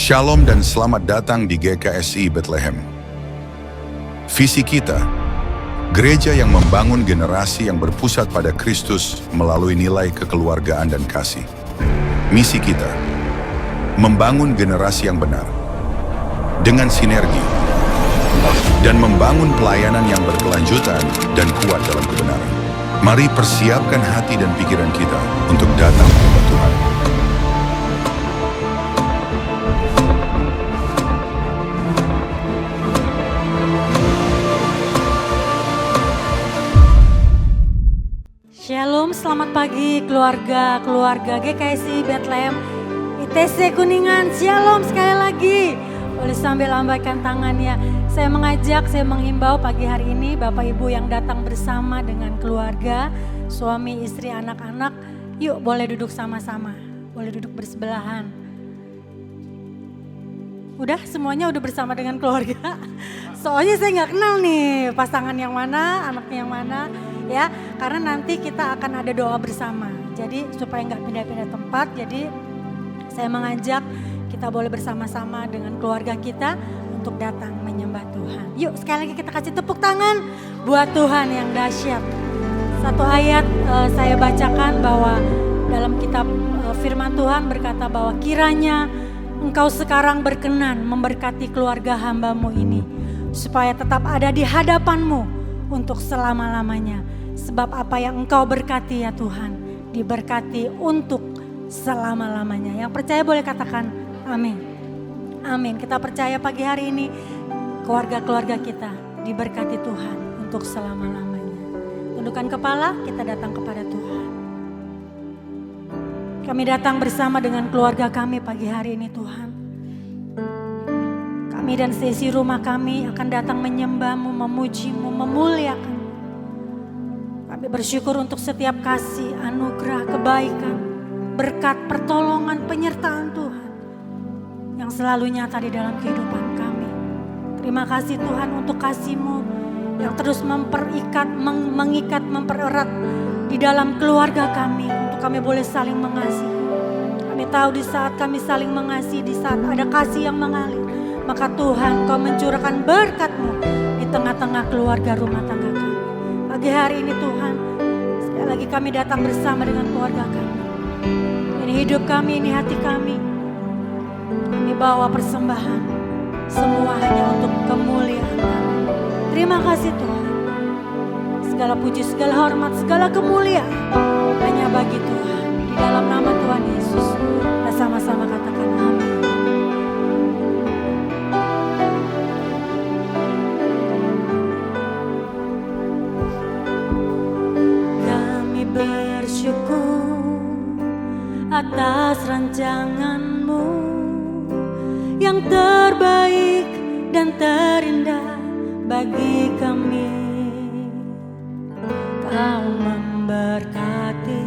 Shalom dan selamat datang di GKSI Bethlehem. Visi kita, gereja yang membangun generasi yang berpusat pada Kristus melalui nilai kekeluargaan dan kasih. Misi kita, membangun generasi yang benar, dengan sinergi, dan membangun pelayanan yang berkelanjutan dan kuat dalam kebenaran. Mari persiapkan hati dan pikiran kita untuk datang kepada Tuhan. Shalom, selamat pagi keluarga GKSI Bethlehem ITC Kuningan. Shalom sekali lagi. Boleh sambil lambaikan tangannya. Saya menghimbau pagi hari ini Bapak Ibu yang datang bersama dengan keluarga, suami, istri, anak-anak. Yuk boleh duduk sama-sama, boleh duduk bersebelahan. Udah semuanya udah bersama dengan keluarga. Soalnya saya nggak kenal nih pasangan yang mana, anaknya yang mana. Ya, karena nanti kita akan ada doa bersama. Jadi supaya nggak pindah-pindah tempat, jadi saya mengajak kita boleh bersama-sama dengan keluarga kita untuk datang menyembah Tuhan. Yuk sekali lagi kita kasih tepuk tangan buat Tuhan yang dahsyat. Satu ayat saya bacakan bahwa dalam kitab firman Tuhan berkata bahwa kiranya engkau sekarang berkenan memberkati keluarga hamba-Mu ini supaya tetap ada di hadapan-Mu untuk selama-lamanya. Sebab apa yang engkau berkati ya Tuhan, diberkati untuk selama-lamanya. Yang percaya boleh katakan amin. Amin. Kita percaya pagi hari ini keluarga-keluarga kita diberkati Tuhan untuk selama-lamanya. Tundukkan kepala, kita datang kepada Tuhan. Kami datang bersama dengan keluarga kami pagi hari ini Tuhan. Kami dan seisi rumah kami akan datang menyembah-Mu, memuji-Mu, memuliakan. Kami bersyukur untuk setiap kasih, anugerah, kebaikan, berkat, pertolongan, penyertaan Tuhan yang selalu nyata di dalam kehidupan kami. Terima kasih Tuhan untuk kasih-Mu yang terus mengikat, mempererat di dalam keluarga kami. Untuk kami boleh saling mengasihi. Kami tahu di saat kami saling mengasihi, di saat ada kasih yang mengalir, maka Tuhan Kau mencurahkan berkat-Mu di tengah-tengah keluarga rumah tangga kami. Pagi hari ini Tuhan, sekali lagi kami datang bersama dengan keluarga kami. Ini hidup kami, ini hati kami. Kami bawa persembahan, semua hanya untuk kemuliaan kami. Terima kasih Tuhan. Segala puji, segala hormat, segala kemuliaan hanya bagi Tuhan. Di dalam nama Tuhan Yesus, kita sama-sama katakan amin. Bersyukur atas rancangan-Mu yang terbaik dan terindah bagi kami. Kau memberkati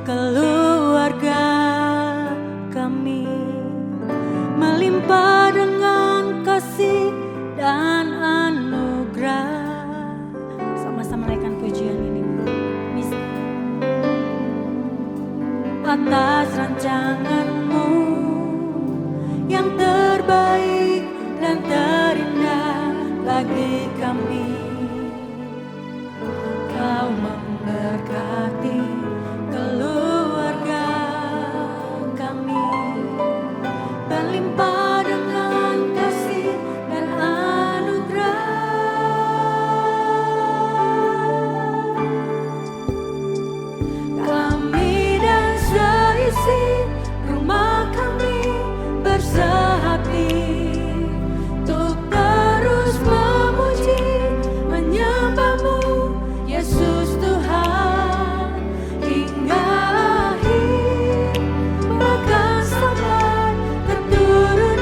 keluarga kami, melimpah dengan kasih dan anugerah. Sama-sama naikkan pujian ini. Atas rancangan-Mu yang terbaik dan terindah bagi kami. Kau memberkati keluarga kami, berlimpah dengan kasih dan anugerah. Kami dan seisi rumah kami bersehati untuk terus memuji, menyembah-Mu Yesus Tuhan hingga akhir. Bahkan sampai keturunan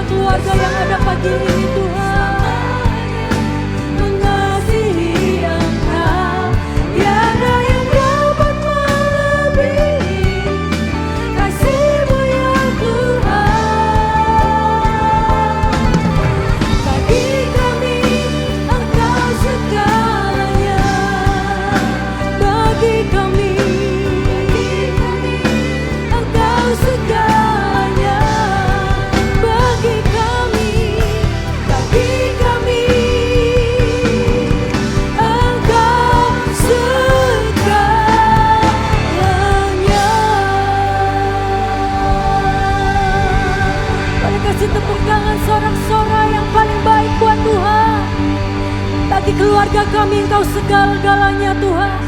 keluarga yang ada pagi ini Tuhan. Mengasihi Engkau, tiada yang dapat melebihi kasih-Mu ya Tuhan. Bagi kami Engkau segalanya, bagi kami Engkau segalanya, bagi kami Engkau segalanya. Mari kasih tepuk tangan sorak-sorai yang paling baik buat Tuhan. Bagi keluarga kami Engkau segala-galanya Tuhan.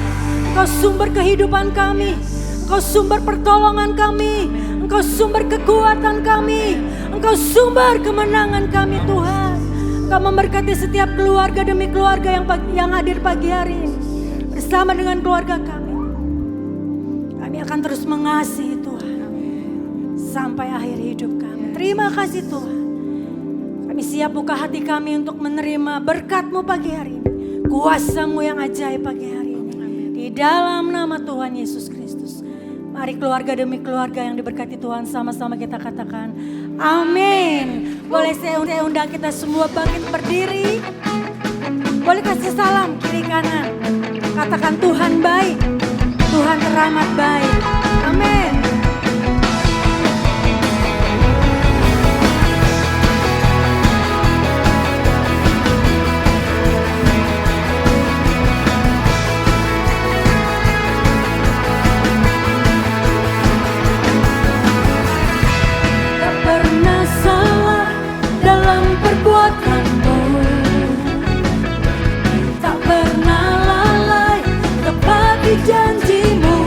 Engkau sumber kehidupan kami, Engkau sumber pertolongan kami, Engkau sumber kekuatan kami, Engkau sumber kemenangan kami Tuhan. Engkau memberkati setiap keluarga demi keluarga yang hadir pagi hari ini. Bersama dengan keluarga kami, kami akan terus mengasihi Tuhan sampai akhir hidup kami. Terima kasih Tuhan. Kami siap buka hati kami untuk menerima berkat-Mu pagi hari ini, kuasa-Mu yang ajaib pagi hari ini. Di dalam nama Tuhan Yesus Kristus. Mari keluarga demi keluarga yang diberkati Tuhan, sama-sama kita katakan amin. Boleh saya undang kita semua bangkit berdiri. Boleh kasih salam kiri kanan. Katakan Tuhan baik, Tuhan teramat baik. Amin. Tak pernah salah dalam perbuatanmu, tak pernah lalai tepati janji-Mu.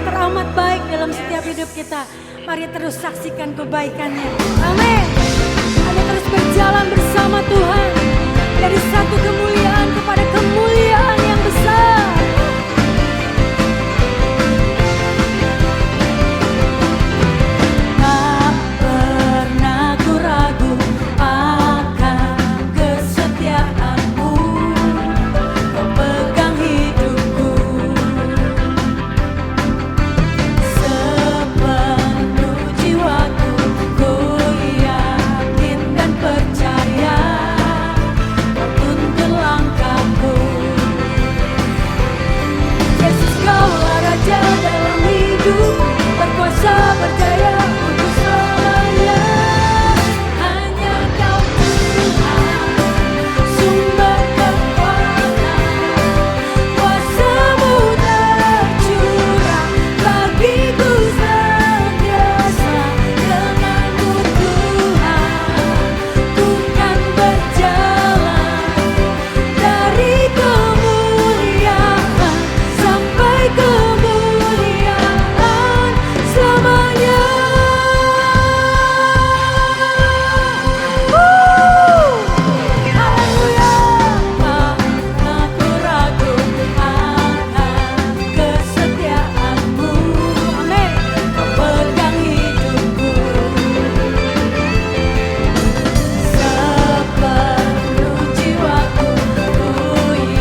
teramat baik dalam setiap hidup kita. Mari terus saksikan kebaikannya. Amin. Mari terus berjalan bersama Tuhan. Dari satu kemuliaan kepada kemuliaan yang besar. Tak pernah ku ragu akan kesetiaanmu. Kau pegang hidupku. Sepenuh jiwaku ku yakin dan percaya. Kau tuntun langkahku. Yesus, Kaulah Raja dalam hidup, berkuasa berjaya untuk selamanya. Hanya Kau Tuhan, sumber kekuatan. Kuasa-Mu tercurah bagiku senantiasa. Denganmu Tuhan, ku kan berjalan dari kemuliaan sampai kemuliaan selamanya. Haleluya. Aku ragu akan kesetiaanmu. Amin. Kau pegang hidupku. Sepenuh jiwaku ku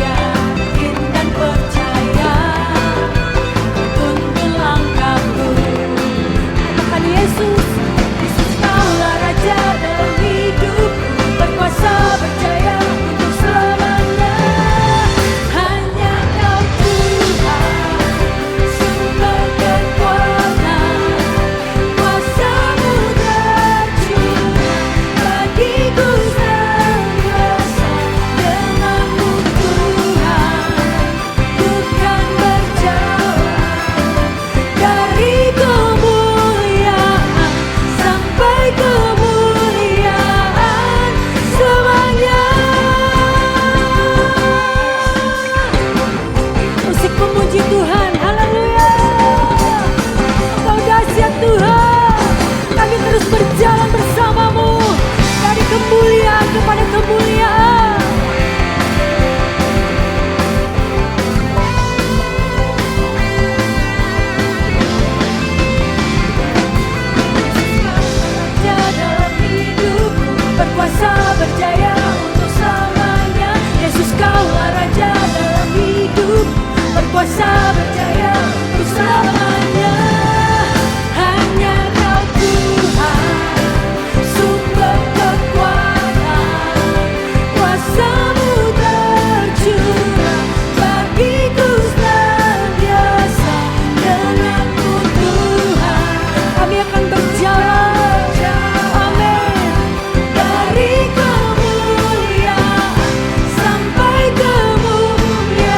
yakin dan percaya. Tuntun langkahku. Katakan Yesus, Yesus Kaulah Raja dalam hidup, berkuasa berjaya untuk selamanya. Hanya Kau Tuhan, sumber kekuatan. Kuasa-Mu tercurah bagiku senantiasa. Denganmu Tuhan, ku kan berjalan dari kemuliaan sampai kemuliaan selamanya. Musik memuji Tuhan, haleluya. Engkau dahsyat Tuhan. Kami terus berjalan bersama-Mu dari kemuliaan kepada kemuliaan. Raja dalam hidupku, berkuasa berjaya untuk selamanya. Yesus Kaulah Raja dalam hidup, berkuasa berjaya untuk selamanya. Hanya Kau Tuhan, sumber kekuatan. Kuasa-Mu tercurah bagiku senantiasa. Denganmu Tuhan, kami akan berjalan. Amin. Dari kemuliaan sampai kemuliaan.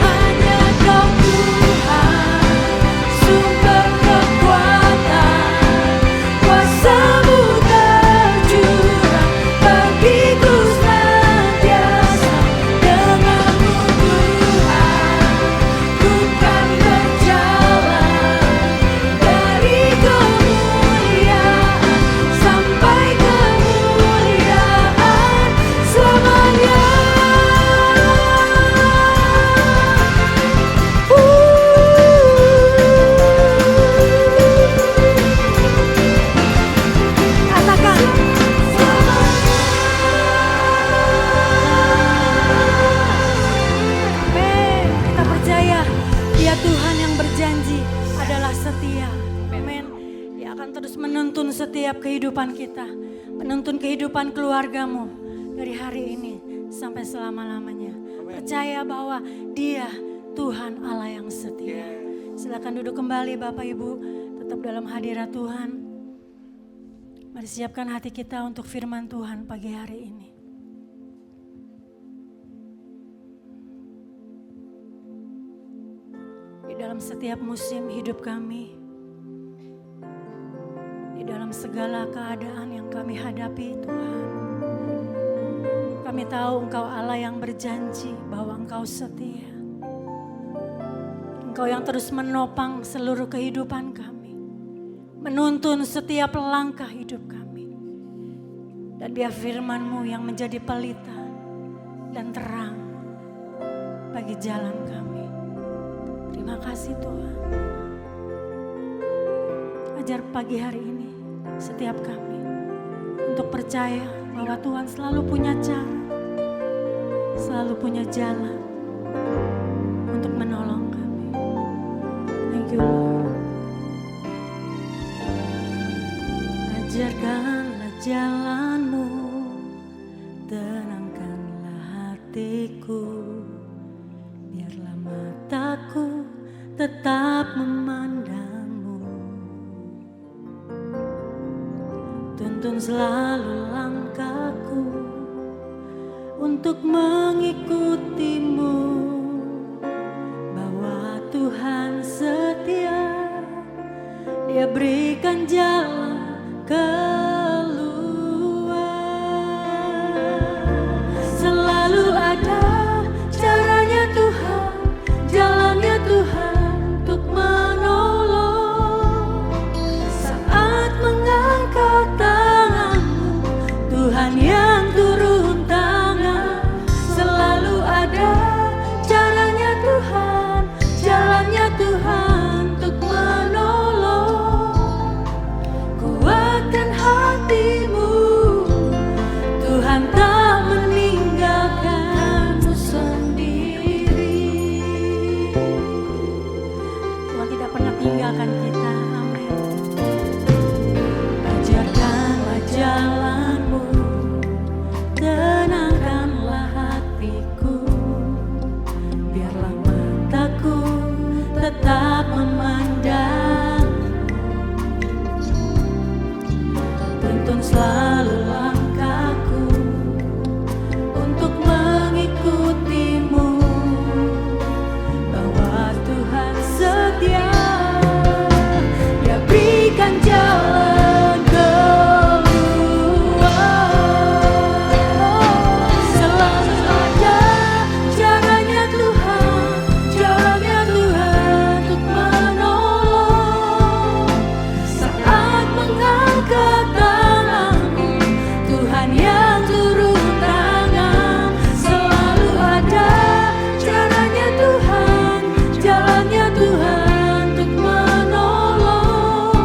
Hanya Kau Tuhan, sumber kekuatan. Kuasa-Mu tercurah bagiku senantiasa. Denganmu Tuhan, ku kan berjalan dari kemuliaan sampai kemuliaan selamanya. Katakan amin. Kita percaya Dia Tuhan yang berjanji adalah setia. Amin. Dia akan terus menuntun setiap kehidupan kita, menuntun kehidupan keluargamu dari hari ini sampai selama-lamanya. Percaya bahwa Dia Tuhan Allah yang setia. Silakan duduk kembali Bapak Ibu, tetap dalam hadirat Tuhan. Mari siapkan hati kita untuk firman Tuhan pagi hari ini. Di dalam setiap musim hidup kami, di dalam segala keadaan yang kami hadapi Tuhan, kami tahu Engkau Allah yang berjanji bahwa Engkau setia. Engkau yang terus menopang seluruh kehidupan kami, menuntun setiap langkah hidup kami. Dan biar firman-Mu yang menjadi pelita dan terang bagi jalan kami. Terima kasih Tuhan. Ajar pagi hari ini setiap kami untuk percaya bahwa Tuhan selalu punya cara, selalu punya jalan untuk menolong kami. Thank you Lord. Ajarkanlah jalan-Mu, tenangkanlah hatiku, biarlah mataku tetap memandang-Mu. Tuntun selalu langkahku untuk mengikuti-Mu, bahwa Tuhan setia, Dia berikan jalan keluar. Selalu ada caranya Tuhan, jalannya Tuhan untuk menolong. Saat mengangkat tangan-Mu, Tuhan yang turun tangan. Selalu ada caranya Tuhan, jalannya Tuhan untuk menolong. Kuatkan hatimu, Tuhan tak meninggalkan-Mu sendiri. Tuhan tidak pernah tinggalkan kita, amin. Ajarkanlah jalan-Mu, tenangkanlah hatiku, biarlah mataku tetap memandang. Tuntun selalu langkahku untuk mengikuti-Mu, bahwa Tuhan setia, Dia berikan jalan keluar. Selalu ada caranya Tuhan, jalannya Tuhan untuk menolong. Saat mengangkat tangan-Mu, Tuhan yang turun tangan. Selalu ada caranya Tuhan, jalannya Tuhan untuk menolong.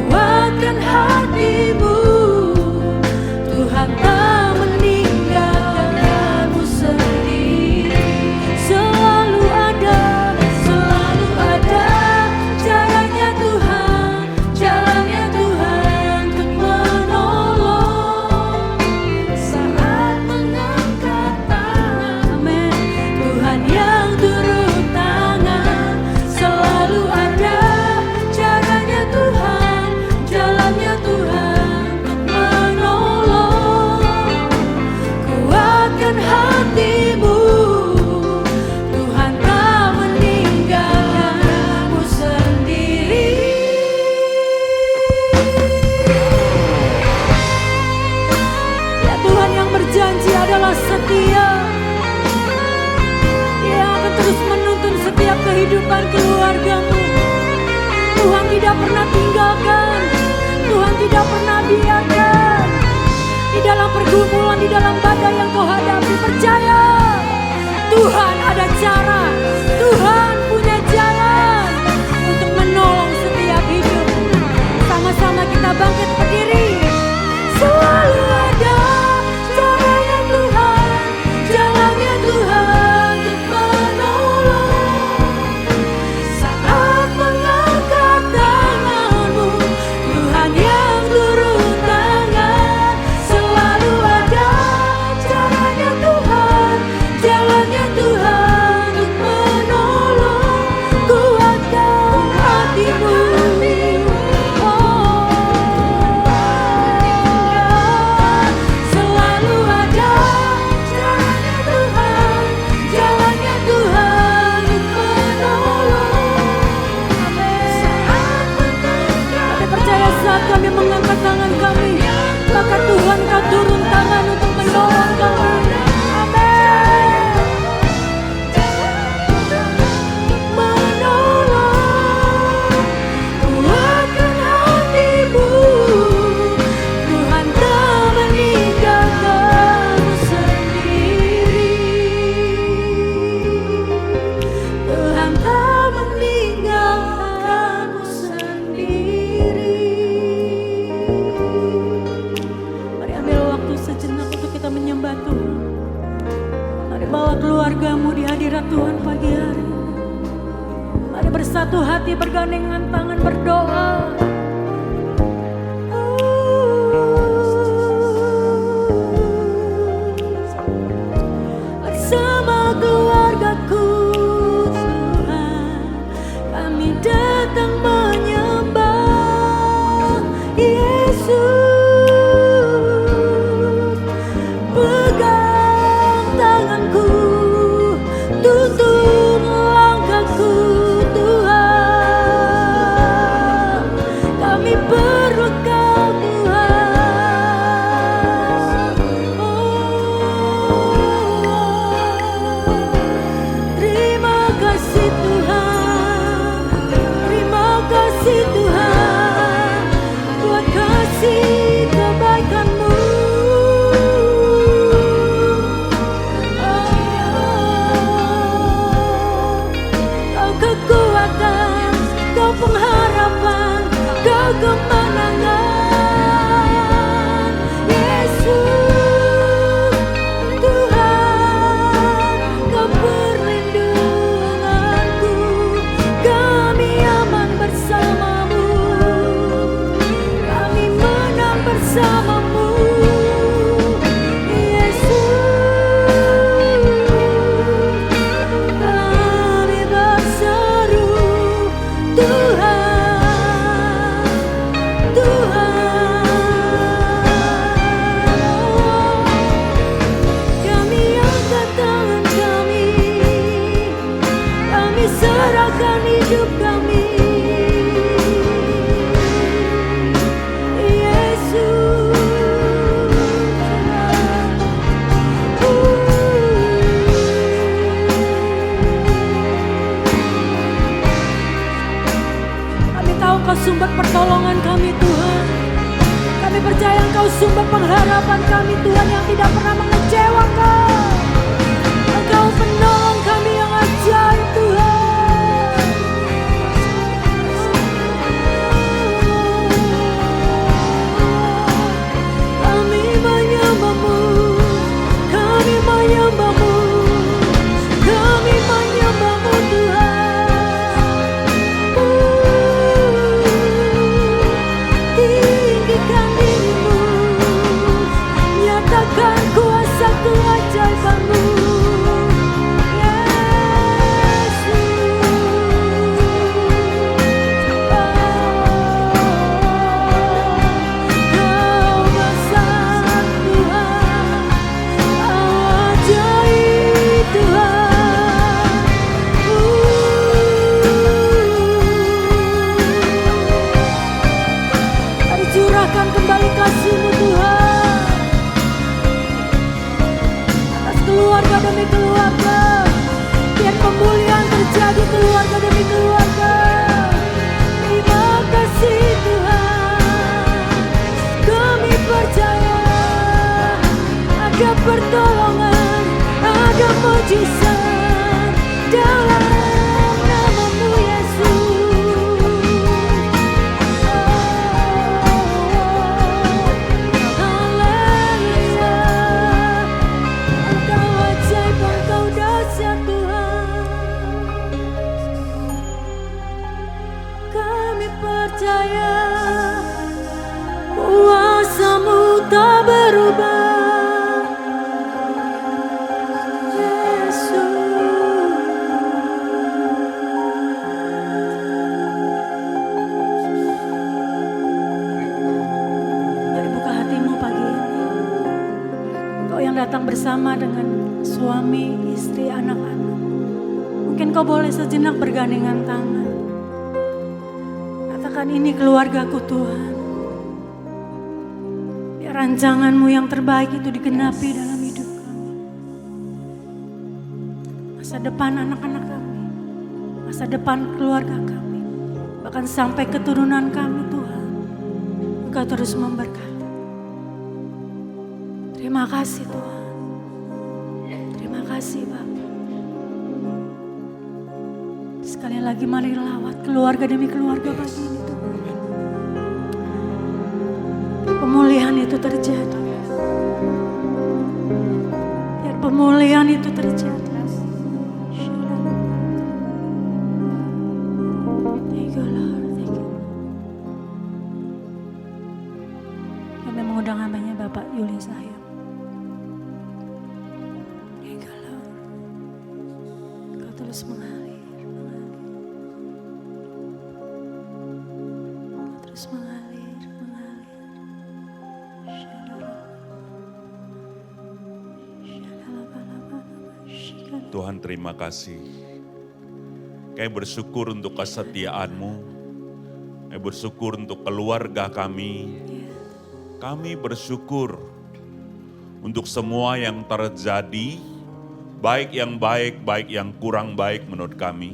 Kuatkan hatimu, Tuhan tak meninggalkan-Mu sendiri. Selalu ada caranya Tuhan, jalannya Tuhan untuk menolong. Saat mengangkat tangan, amin, Tuhan yang turun tangan. Selalu ada caranya Tuhan, jalannya Tuhan untuk menolong. Kuatkan hatimu, Tuhan tak meninggalkan-Mu sendiri. Ya Tuhan yang berjanji adalah setia. Dia akan terus menuntun setiap kehidupan keluarga-Mu. Tuhan tidak pernah tinggalkan, Tuhan tidak pernah biarkan. Di dalam pergumulan, di dalam badai yang kau hadapi, percaya Tuhan ada cara, Tuhan punya jalan untuk menolong setiap hidup. Sama-sama kita bangkit berdiri. Selalu ada caranya Tuhan, jalannya Tuhan untuk menolong. Saat mengangkat tangan-Mu, Tuhan yang turun tangan. Selalu ada caranya Tuhan, jalannya Tuhan untuk menolong. Kuatkan hatimu, selalu ada caranya Tuhan, jalannya Tuhan untuk menolong. Kami percaya saat kami mengangkat tangan kami, maka Tuhan kau turun tangan untuk menolong kami. Amin. bersatu hati bergandengan tangan berdoa. Bersama keluargaku Tuhan, kami datang menyembah Yesus. Pegang tanganku, tuntun langkahku Tuhan. Kami perlu Kau Tuhan. Terima kasih Tuhan, terima kasih Tuhan buat kasih kebaikan-Mu. Kau kekuatan, Kau pengharapan, Kau kemenangan. Yesus Tuhan, Kau perlindunganku. Kami aman bersama-Mu, kami menang bersama-Mu. Yesus, kami berseru Tuhan, Tuhan. Kami angkat tangan kami serahkan hidup kami. Yesus, kami tahu Kau sumber pertolongan kami Tuhan. Kami percaya Engkau sumber pengharapan kami Tuhan yang tidak pernah mengecewakan. Engkau penolong kami yang ajaib Tuhan. Kami menyembah-Mu, kami menyembah-Mu, kami menyembah-Mu Tuhan. Tinggikan diri-Mu, nyatakan kuasa keajaiban-Mu. Kau besar Tuhan, Kau ajaib Tuhan. Mari curahkan kembali kasih-Mu Tuhan atas keluarga demi keluarga. Biar pemulihan terjadi keluarga demi keluarga. Terima kasih Tuhan, kami percaya ada pertolongan, ada mujizat dalam nama-Mu Yesus. Haleluya, Engkau ajaib, Engkau dahsyat Tuhan. Kami percaya kuasa-Mu tak berubah. Yesus, mari buka hatimu pagi ini. Kau yang datang bersama dengan suami, istri, anak-anak. Mungkin kau boleh sejenak bergandengan tangan. Katakan, ini keluargaku Tuhan. Biar rancangan-Mu yang terbaik itu digenapi dalam hidup kami. Masa depan anak-anak kami, masa depan keluarga kami, bahkan sampai keturunan kami Tuhan, Engkau terus memberkati. Terima kasih Tuhan. Terima kasih Bapak. Sekali lagi mari lawat keluarga demi keluarga pagi ini Tuhan. Pemulihan itu terjadi. Biar pemulihan itu terjadi. undang hambanya Bapak Yuli Sahyo. Kau terus mengalir, terus mengalir. Tuhan, terima kasih. Kami bersyukur untuk kesetiaan-Mu. Kami bersyukur untuk keluarga kami. Kami bersyukur untuk semua yang terjadi, baik yang baik, baik yang kurang baik menurut kami.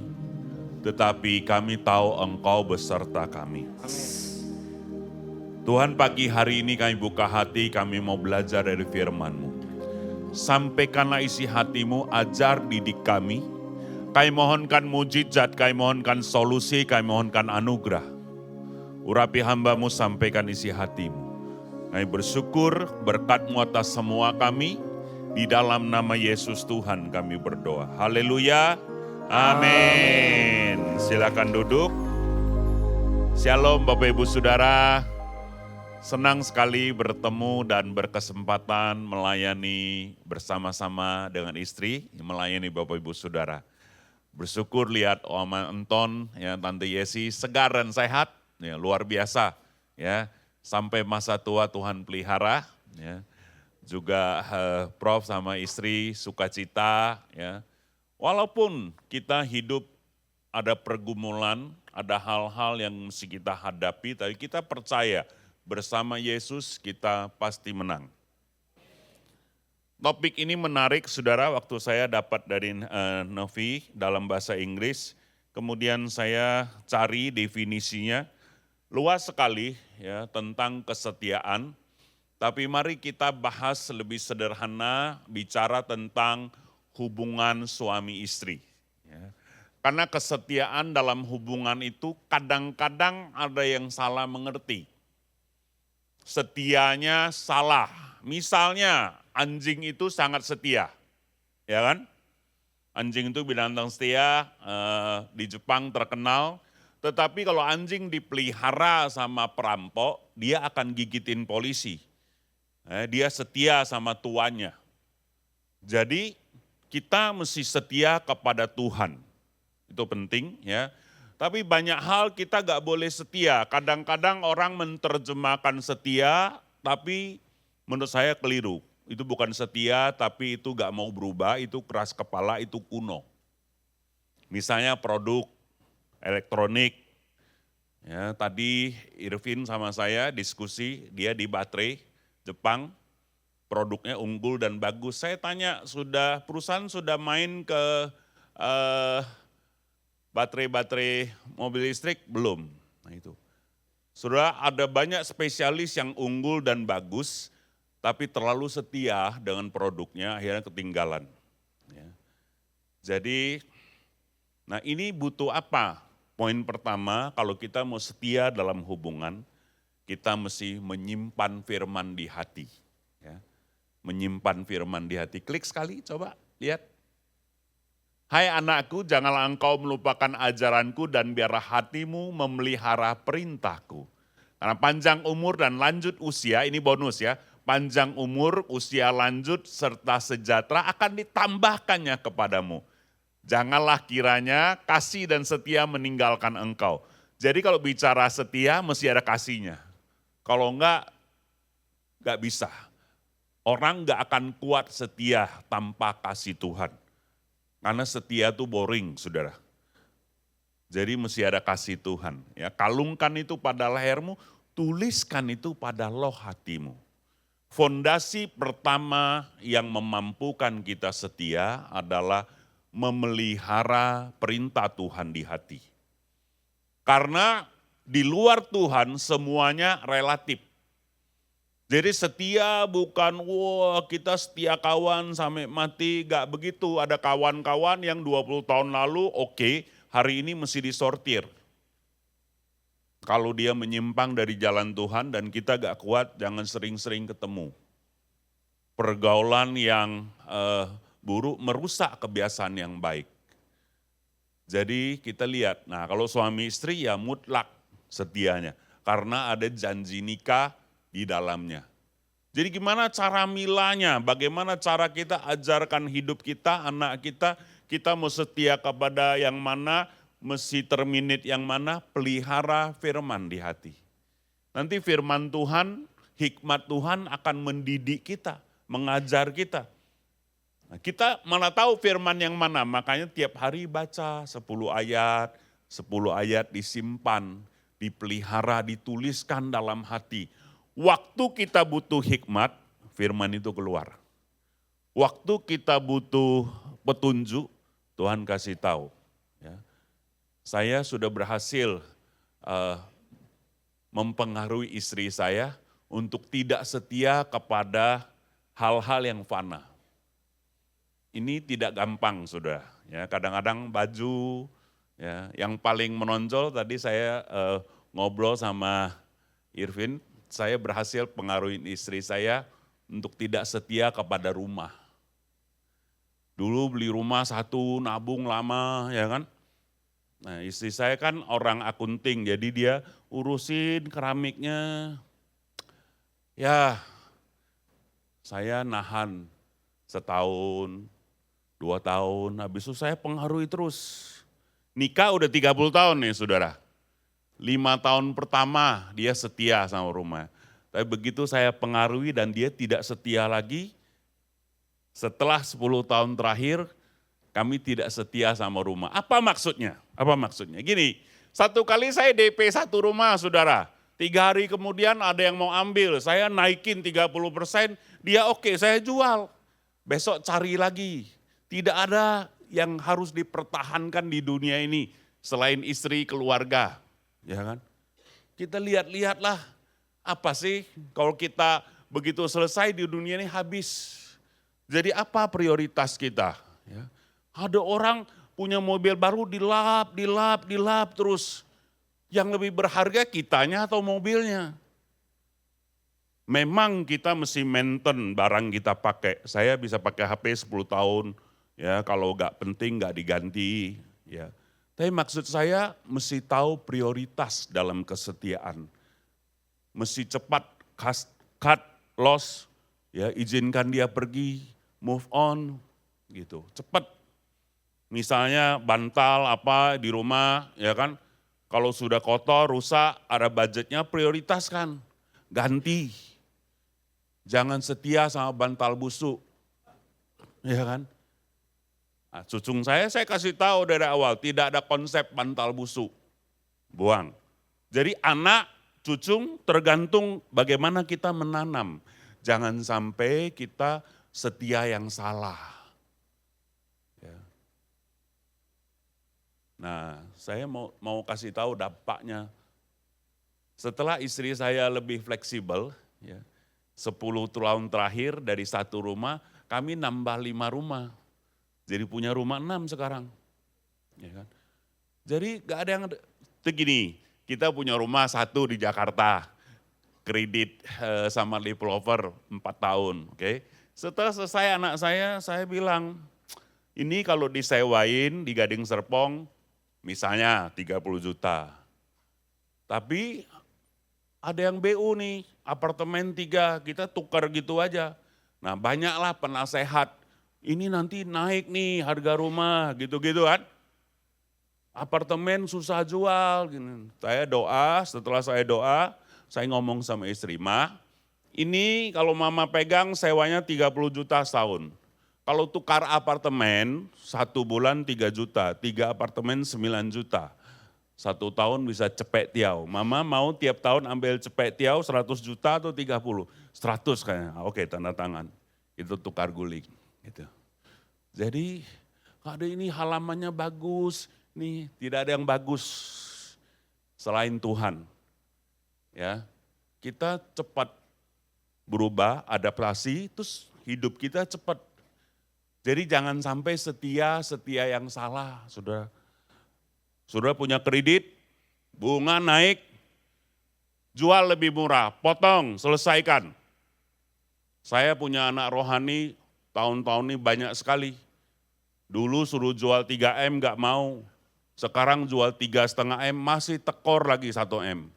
Tetapi kami tahu Engkau beserta kami. Tuhan, pagi hari ini kami buka hati, kami mau belajar dari firman-Mu. Sampaikanlah isi hati-Mu, ajar didik kami. Kami mohonkan mujizat, kami mohonkan solusi, kami mohonkan anugerah. Urapi hamba-Mu, sampaikan isi hati-Mu. Kami bersyukur berkat-Mu atas semua kami. Di dalam nama Yesus Tuhan kami berdoa. Haleluya. Amin. Silakan duduk. Shalom Bapak Ibu Saudara. Senang sekali bertemu dan berkesempatan melayani bersama-sama dengan istri, melayani Bapak Ibu Saudara. Bersyukur lihat Om Anton, ya, Tante Yesi segar dan sehat, ya, luar biasa, ya. Sampai masa tua Tuhan pelihara, ya. Juga Prof sama istri sukacita, ya. Walaupun kita hidup ada pergumulan, ada hal-hal yang mesti kita hadapi, tapi kita percaya bersama Yesus kita pasti menang. Topik ini menarik, saudara, waktu saya dapat dari Novi dalam bahasa Inggris, kemudian saya cari definisinya, luas sekali ya tentang kesetiaan, tapi mari kita bahas lebih sederhana, bicara tentang hubungan suami istri. Ya. Karena kesetiaan dalam hubungan itu kadang-kadang ada yang salah mengerti. Setianya salah. Misalnya anjing itu sangat setia, ya kan? Anjing itu binatang setia, di Jepang terkenal. Tetapi kalau anjing dipelihara sama perampok, dia akan gigitin polisi. Dia setia sama tuannya. Jadi kita mesti setia kepada Tuhan. Itu penting ya. Tapi banyak hal kita gak boleh setia. Kadang-kadang orang menerjemahkan setia, tapi menurut saya keliru. Itu bukan setia, tapi itu gak mau berubah, itu keras kepala, itu kuno. Misalnya produk elektronik. Ya, tadi Irvin sama saya diskusi, dia di baterai Jepang, produknya unggul dan bagus. Saya tanya, perusahaan sudah main ke baterai-baterai mobil listrik? Belum. Nah itu. Sudah ada banyak spesialis yang unggul dan bagus, tapi terlalu setia dengan produknya, akhirnya ketinggalan. Ya. Jadi, nah ini butuh apa? Poin pertama, kalau kita mau setia dalam hubungan, kita mesti menyimpan firman di hati. Ya. Menyimpan firman di hati. Klik sekali, coba lihat. Hai anakku, janganlah engkau melupakan ajaranku dan biarlah hatimu memelihara perintahku. Karena panjang umur dan lanjut usia, ini bonus ya, panjang umur, usia lanjut, serta sejahtera akan ditambahkannya kepadamu. Janganlah kiranya kasih dan setia meninggalkan engkau. Jadi kalau bicara setia mesti ada kasihnya. Kalau enggak bisa. Orang enggak akan kuat setia tanpa kasih Tuhan. Karena setia itu boring, saudara. Jadi mesti ada kasih Tuhan. Ya, kalungkan itu pada lehermu, tuliskan itu pada loh hatimu. Fondasi pertama yang memampukan kita setia adalah memelihara perintah Tuhan di hati. Karena di luar Tuhan semuanya relatif. Jadi setia bukan, wah kita setia kawan sampai mati, gak begitu. Ada kawan-kawan yang 20 tahun lalu oke, hari ini mesti disortir. Kalau dia menyimpang dari jalan Tuhan dan kita gak kuat, jangan sering-sering ketemu. Pergaulan yang buruk merusak kebiasaan yang baik. Jadi kita lihat, nah kalau suami istri ya mutlak setianya. Karena ada janji nikah di dalamnya. Jadi gimana cara milanya, bagaimana cara kita ajarkan hidup kita, anak kita mau setia kepada yang mana, mesti terminate yang mana, pelihara firman di hati. Nanti firman Tuhan, hikmat Tuhan akan mendidik kita, mengajar kita. Nah, kita mana tahu firman yang mana, makanya tiap hari baca 10 ayat disimpan, dipelihara, dituliskan dalam hati. Waktu kita butuh hikmat, firman itu keluar. Waktu kita butuh petunjuk, Tuhan kasih tahu. Ya. Saya sudah berhasil mempengaruhi istri saya untuk tidak setia kepada hal-hal yang fana. Ini tidak gampang sudah. Ya, kadang-kadang baju, ya, yang paling menonjol tadi saya ngobrol sama Irvin, saya berhasil pengaruhi istri saya untuk tidak setia kepada rumah. Dulu beli rumah satu, nabung lama, ya kan. Nah, istri saya kan orang akunting, jadi dia urusin keramiknya. Ya, saya nahan setahun, 2 tahun, habis itu saya pengaruhi terus. Nikah udah 30 tahun nih saudara. 5 tahun pertama dia setia sama rumah. Tapi begitu saya pengaruhi dan dia tidak setia lagi, setelah 10 tahun terakhir kami tidak setia sama rumah. Apa maksudnya? Apa maksudnya? Gini, satu kali saya DP satu rumah saudara. 3 hari kemudian ada yang mau ambil, saya naikin 30%, dia oke, saya jual. Besok cari lagi. Tidak ada yang harus dipertahankan di dunia ini selain istri, keluarga. Ya kan? Kita lihat-lihatlah apa sih kalau kita begitu selesai di dunia ini habis. Jadi apa prioritas kita? Ya. Ada orang punya mobil baru dilap terus. Yang lebih berharga kitanya atau mobilnya? Memang kita mesti maintain barang kita pakai. Saya bisa pakai HP 10 tahun, ya kalau nggak penting nggak diganti. Ya. Tapi maksud saya mesti tahu prioritas dalam kesetiaan. Mesti cepat cut loss, ya izinkan dia pergi, move on, gitu. Cepat. Misalnya bantal apa di rumah, ya kan? Kalau sudah kotor, rusak, ada budgetnya, prioritaskan, ganti. Jangan setia sama bantal busuk, ya kan? Nah, cucung saya kasih tahu dari awal, tidak ada konsep bantal busuk, buang. Jadi anak, cucung tergantung bagaimana kita menanam. Jangan sampai kita setia yang salah. Ya. Nah, saya mau kasih tahu dampaknya. Setelah istri saya lebih fleksibel, ya, 10 tahun terakhir dari satu rumah, kami nambah 5 rumah. Jadi punya rumah 6 sekarang. Ya kan? Jadi gak ada yang, begini, kita punya rumah 1 di Jakarta, kredit sama developer 4 tahun. Okay? Setelah selesai anak saya bilang, ini kalau disewain di Gading Serpong, misalnya 30 juta. Tapi ada yang BU nih, apartemen 3, kita tukar gitu aja. Nah banyaklah penasehat, ini nanti naik nih harga rumah gitu-gitu kan. Apartemen susah jual. Gini. Saya doa, setelah saya doa, saya ngomong sama istri, Ma, ini kalau mama pegang sewanya 30 juta setahun. Kalau tukar apartemen, 1 bulan 3 juta, 3 apartemen 9 juta. 1 tahun bisa cepet tiau. Mama mau tiap tahun ambil cepet tiau 100 juta atau 30? 100 kayaknya, oke tanda tangan. Itu tukar guling. Gitu. Jadi ada ini halamannya bagus, nih tidak ada yang bagus selain Tuhan. Ya, kita cepat berubah, adaptasi, terus hidup kita cepat. Jadi jangan sampai setia yang salah, saudara. Saudara punya kredit, bunga naik, jual lebih murah, potong, selesaikan. Saya punya anak rohani, tahun-tahun ini banyak sekali. Dulu suruh jual 3M gak mau, sekarang jual 3,5 M, masih tekor lagi 1 M.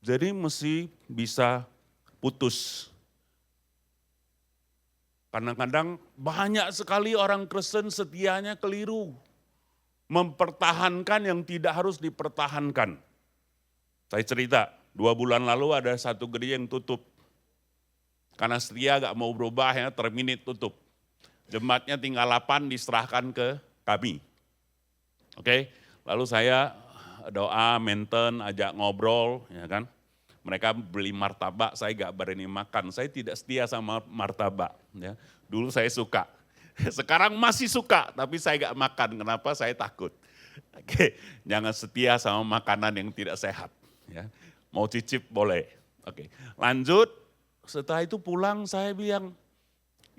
Jadi mesti bisa putus. Kadang-kadang banyak sekali orang Kristen setianya keliru. Mempertahankan yang tidak harus dipertahankan. Saya cerita, 2 bulan lalu ada satu gereja yang tutup. Karena setia gak mau berubah, ya terminate tutup. Jemaatnya tinggal 8 diserahkan ke kami. Oke, lalu saya doa, maintain, ajak ngobrol, ya kan. Mereka beli martabak, saya gak berani makan. Saya tidak setia sama martabak. Ya. Dulu saya suka. Sekarang masih suka, tapi saya gak makan. Kenapa? Saya takut. Oke, jangan setia sama makanan yang tidak sehat. Ya. Mau cicip boleh. Oke, lanjut. Setelah itu pulang saya bilang,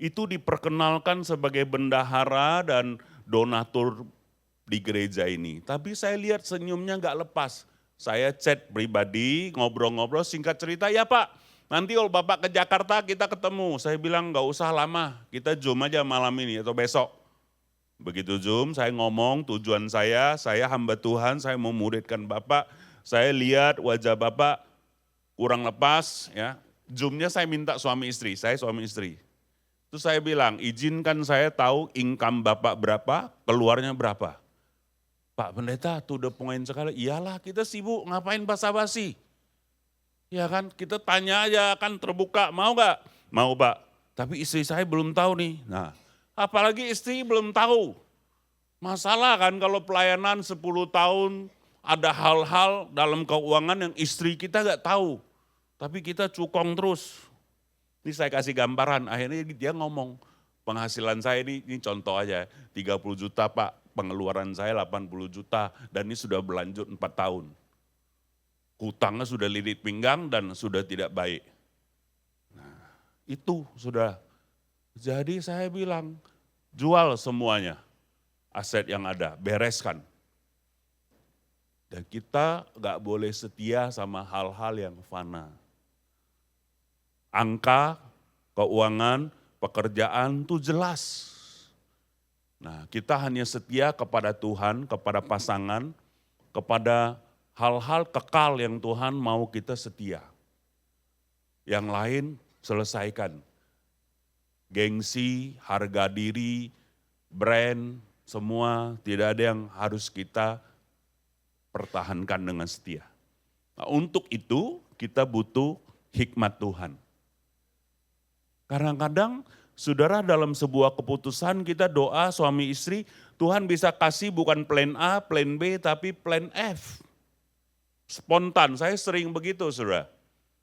itu diperkenalkan sebagai bendahara dan donatur di gereja ini. Tapi saya lihat senyumnya gak lepas. Saya chat pribadi, ngobrol-ngobrol, singkat cerita, ya Pak, nanti kalau Bapak ke Jakarta kita ketemu. Saya bilang gak usah lama, kita Zoom aja malam ini atau besok. Begitu Zoom, saya ngomong tujuan saya hamba Tuhan, saya mau muridkan Bapak. Saya lihat wajah Bapak kurang lepas, ya. Zoomnya saya minta suami istri, saya suami istri. Terus saya bilang, izinkan saya tahu income Bapak berapa, keluarnya berapa. Pak Pendeta, to the point sekali, iyalah kita sibuk ngapain basa-basi. Ya kan, kita tanya aja kan terbuka, mau gak? Mau Pak, tapi istri saya belum tahu nih. Nah, apalagi istri belum tahu. Masalah kan kalau pelayanan 10 tahun, ada hal-hal dalam keuangan yang istri kita gak tahu. Tapi kita cukong terus. Ini saya kasih gambaran, akhirnya dia ngomong, penghasilan saya ini contoh aja, 30 juta Pak. Pengeluaran saya 80 juta dan ini sudah berlanjut 4 tahun. Hutangnya sudah lilit pinggang dan sudah tidak baik. Nah, itu sudah. Jadi saya bilang, jual semuanya aset yang ada, bereskan. Dan kita gak boleh setia sama hal-hal yang fana. Angka, keuangan, pekerjaan itu jelas. Nah, kita hanya setia kepada Tuhan, kepada pasangan, kepada hal-hal kekal yang Tuhan mau kita setia. Yang lain selesaikan. Gengsi, harga diri, brand, semua tidak ada yang harus kita pertahankan dengan setia. Nah, untuk itu kita butuh hikmat Tuhan. Kadang-kadang saudara dalam sebuah keputusan kita doa suami istri, Tuhan bisa kasih bukan plan A, plan B, tapi plan F. Spontan, saya sering begitu saudara.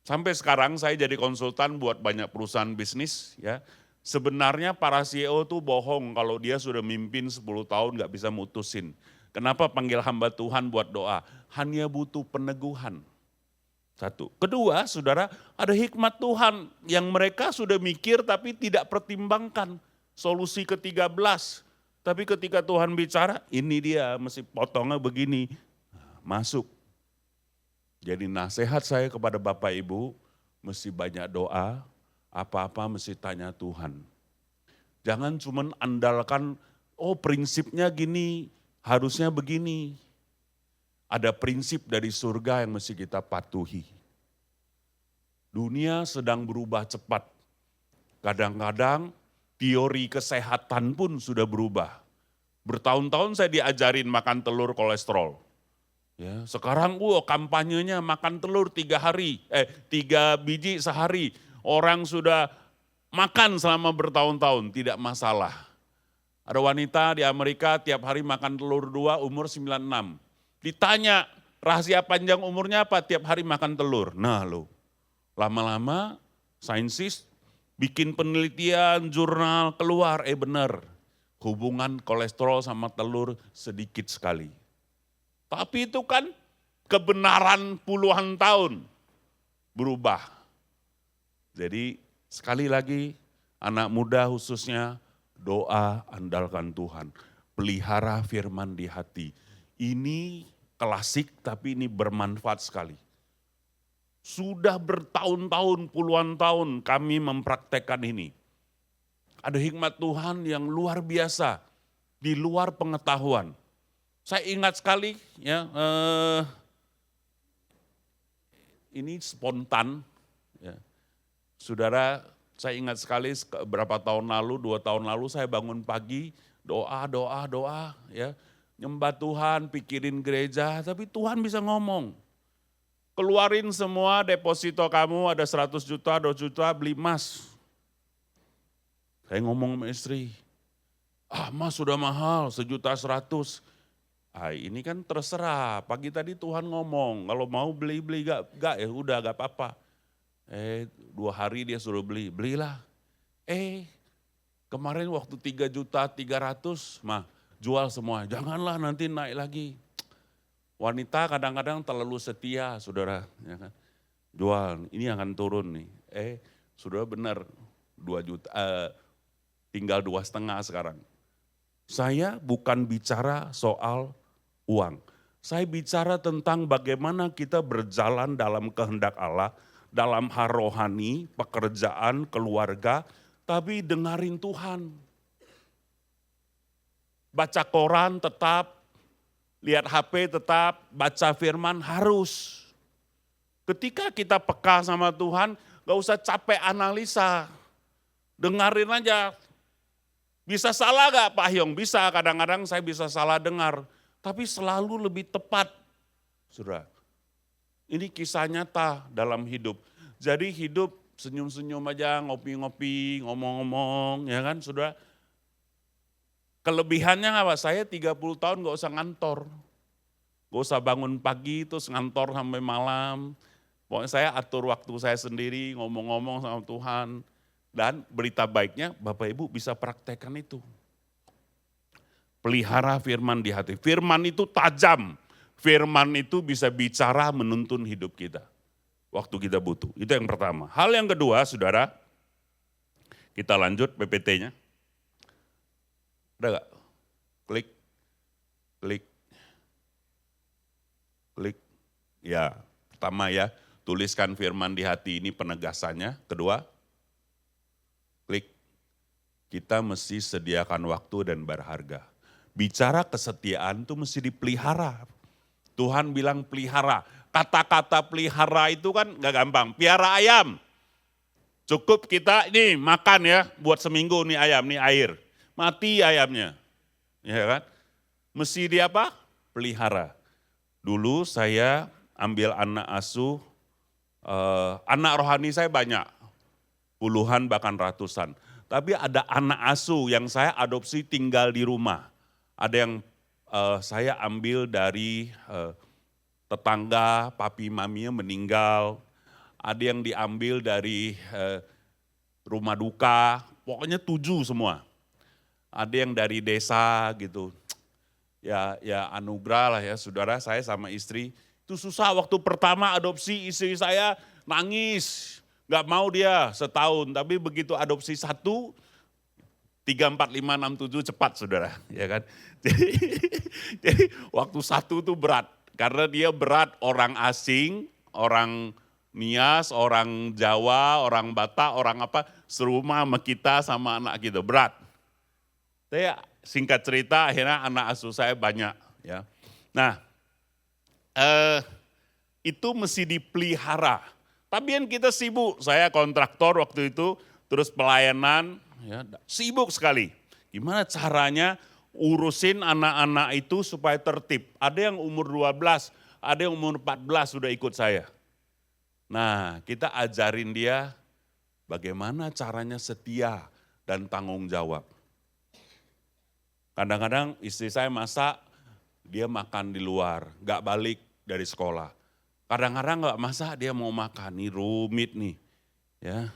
Sampai sekarang saya jadi konsultan buat banyak perusahaan bisnis. Ya. Sebenarnya para CEO tuh bohong kalau dia sudah mimpin 10 tahun gak bisa mutusin. Kenapa panggil hamba Tuhan buat doa? Hanya butuh peneguhan. Satu. Kedua, saudara, ada hikmat Tuhan yang mereka sudah mikir tapi tidak pertimbangkan. Solusi ke-13. Tapi ketika Tuhan bicara, ini dia mesti potongnya begini. Masuk. Jadi nasihat saya kepada Bapak Ibu, mesti banyak doa, apa-apa mesti tanya Tuhan. Jangan cuma andalkan, oh prinsipnya gini, harusnya begini. Ada prinsip dari surga yang mesti kita patuhi. Dunia sedang berubah cepat. Kadang-kadang teori kesehatan pun sudah berubah. Bertahun-tahun saya diajarin makan telur kolesterol. Ya, sekarang kampanyenya makan telur 3 biji sehari. Orang sudah makan selama bertahun-tahun, tidak masalah. Ada wanita di Amerika tiap hari makan telur 2, umur 96. Ditanya, rahasia panjang umurnya apa? Tiap hari makan telur. Nah lo, lama-lama sainsis bikin penelitian, jurnal keluar, benar. Hubungan kolesterol sama telur sedikit sekali. Tapi itu kan kebenaran puluhan tahun berubah. Jadi sekali lagi anak muda khususnya doa andalkan Tuhan. Pelihara firman di hati. Ini klasik tapi ini bermanfaat sekali. Sudah bertahun-tahun, puluhan tahun kami mempraktekkan ini. Ada hikmat Tuhan yang luar biasa, di luar pengetahuan. Saya ingat sekali ya, ini spontan. Ya. Saudara, saya ingat sekali berapa tahun lalu, 2 tahun lalu saya bangun pagi, doa, ya. Nyembah Tuhan, pikirin gereja, tapi Tuhan bisa ngomong. Keluarin semua deposito kamu, ada 100 juta, 2 juta, beli emas. Saya ngomong sama istri, emas sudah mahal, 1.100.000. Ini kan terserah, pagi tadi Tuhan ngomong, kalau mau beli, gak ya udah gak apa-apa. 2 hari dia suruh beli, belilah. Kemarin waktu 3.300.000, jual semua, janganlah nanti naik lagi. Wanita kadang-kadang terlalu setia, saudara. Ya kan? Jual, ini akan turun nih. Saudara benar, 2 juta, tinggal 2,5 sekarang. Saya bukan bicara soal uang. Saya bicara tentang bagaimana kita berjalan dalam kehendak Allah, dalam hal rohani, pekerjaan, keluarga, tapi dengarin Tuhan. Baca koran tetap, lihat HP tetap, baca firman harus. Ketika kita peka sama Tuhan, gak usah capek analisa. Dengarin aja. Bisa salah gak Pak Hyong? Bisa, kadang-kadang saya bisa salah dengar. Tapi selalu lebih tepat. Saudara, ini kisah nyata dalam hidup. Jadi hidup senyum-senyum aja, ngopi-ngopi, ngomong-ngomong, ya kan saudara. Kelebihannya apa? Saya 30 tahun gak usah ngantor. Gak usah bangun pagi terus ngantor sampai malam. Pokoknya saya atur waktu saya sendiri, ngomong-ngomong sama Tuhan. Dan berita baiknya Bapak Ibu bisa praktekkan itu. Pelihara firman di hati. Firman itu tajam. Firman itu bisa bicara menuntun hidup kita. Waktu kita butuh. Itu yang pertama. Hal yang kedua, saudara. Kita lanjut PPT-nya. Ada gak? Klik. Ya, pertama ya, tuliskan firman di hati, ini penegasannya. Kedua, klik. Kita mesti sediakan waktu dan berharga. Bicara kesetiaan itu mesti dipelihara. Tuhan bilang pelihara. Kata-kata pelihara itu kan gak gampang. Piara ayam. Cukup kita ini makan ya, buat seminggu nih ayam, nih air. Mati ayamnya, ya kan? Mesti di apa? Pelihara. Dulu saya ambil anak asuh, anak rohani saya banyak, puluhan bahkan ratusan. Tapi ada anak asuh yang saya adopsi tinggal di rumah. Ada yang saya ambil dari tetangga, papi maminya meninggal. Ada yang diambil dari rumah duka, pokoknya 7 semua. Ada yang dari desa gitu, ya anugerah lah ya saudara, saya sama istri. Itu susah waktu pertama adopsi, istri saya nangis, gak mau dia setahun. Tapi begitu adopsi 1, 3, 4, 5, 6, 7 cepat saudara. Ya kan? Jadi waktu 1 tuh berat, karena dia berat orang asing, orang Nias, orang Jawa, orang Batak, orang apa, serumah sama kita sama anak gitu, berat. Saya singkat cerita akhirnya anak asuh saya banyak ya. Nah itu mesti dipelihara. Tapi kan kita sibuk, saya kontraktor waktu itu, terus pelayanan, ya, sibuk sekali. Gimana caranya urusin anak-anak itu supaya tertib. Ada yang umur 12, ada yang umur 14 sudah ikut saya. Nah kita ajarin dia bagaimana caranya setia dan tanggung jawab. Kadang-kadang istri saya masak, dia makan di luar, gak balik dari sekolah. Kadang-kadang gak masak, dia mau makan, ini rumit nih. Ya,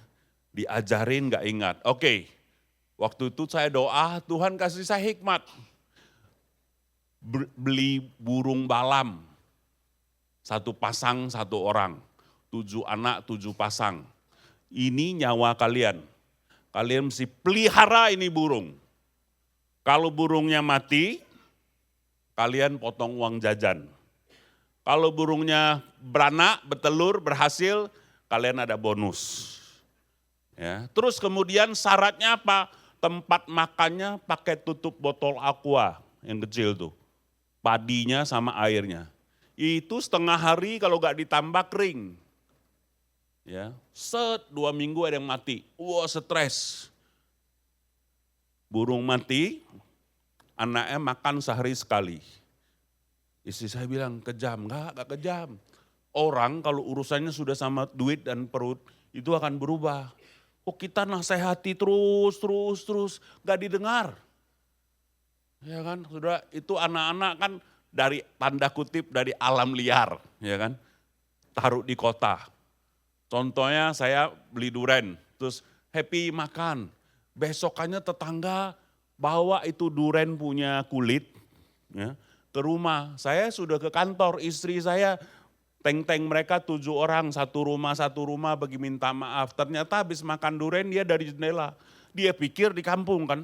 diajarin gak ingat. Oke, waktu itu saya doa, Tuhan kasih saya hikmat. Beli burung balam, 1 pasang 1 orang, 7 anak 7 pasang. Ini nyawa kalian. Kalian mesti pelihara ini burung. Kalau burungnya mati, kalian potong uang jajan. Kalau burungnya beranak, bertelur, berhasil, kalian ada bonus. Ya. Terus kemudian syaratnya apa? Tempat makannya pakai tutup botol aqua yang kecil tuh. Padinya sama airnya. Itu setengah hari kalau gak ditambah kering. Ya, 2 minggu ada yang mati. Wah, stres. Burung mati, anaknya makan sehari sekali. Istri saya bilang, kejam. Enggak kejam. Orang kalau urusannya sudah sama duit dan perut, itu akan berubah. Kok kita nasihati terus, gak didengar. Ya kan, saudara, itu anak-anak kan dari tanda kutip dari alam liar, ya kan. Taruh di kota. Contohnya saya beli duren, terus happy makan. Besokannya tetangga bawa itu duren punya kulit ya, ke rumah. Saya sudah ke kantor, istri saya teng-teng mereka 7 orang, satu rumah bagi minta maaf. Ternyata habis makan duren dia dari jendela. Dia pikir di kampung kan,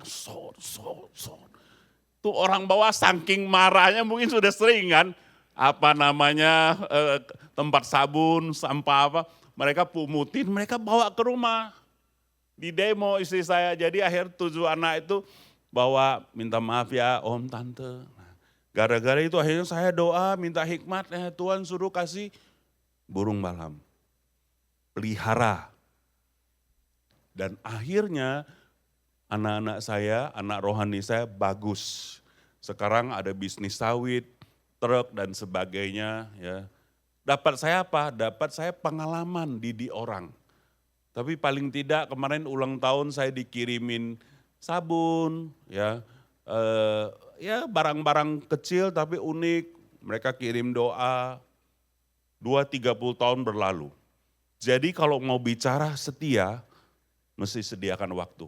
Tuh orang bawah saking marahnya mungkin sudah sering kan, tempat sabun, sampah apa, mereka pumutin, mereka bawa ke rumah. Di demo istri saya, jadi akhir 7 anak itu bawa minta maaf ya om tante. Gara-gara itu akhirnya saya doa minta hikmat, Tuhan suruh kasih burung malam. Pelihara. Dan akhirnya anak-anak saya, anak rohani saya bagus. Sekarang ada bisnis sawit, truk dan sebagainya. Ya. Dapat saya apa? Dapat saya pengalaman didik orang. Tapi paling tidak kemarin ulang tahun saya dikirimin sabun, ya barang-barang kecil tapi unik. Mereka kirim doa, 30 tahun berlalu. Jadi kalau mau bicara setia, mesti sediakan waktu.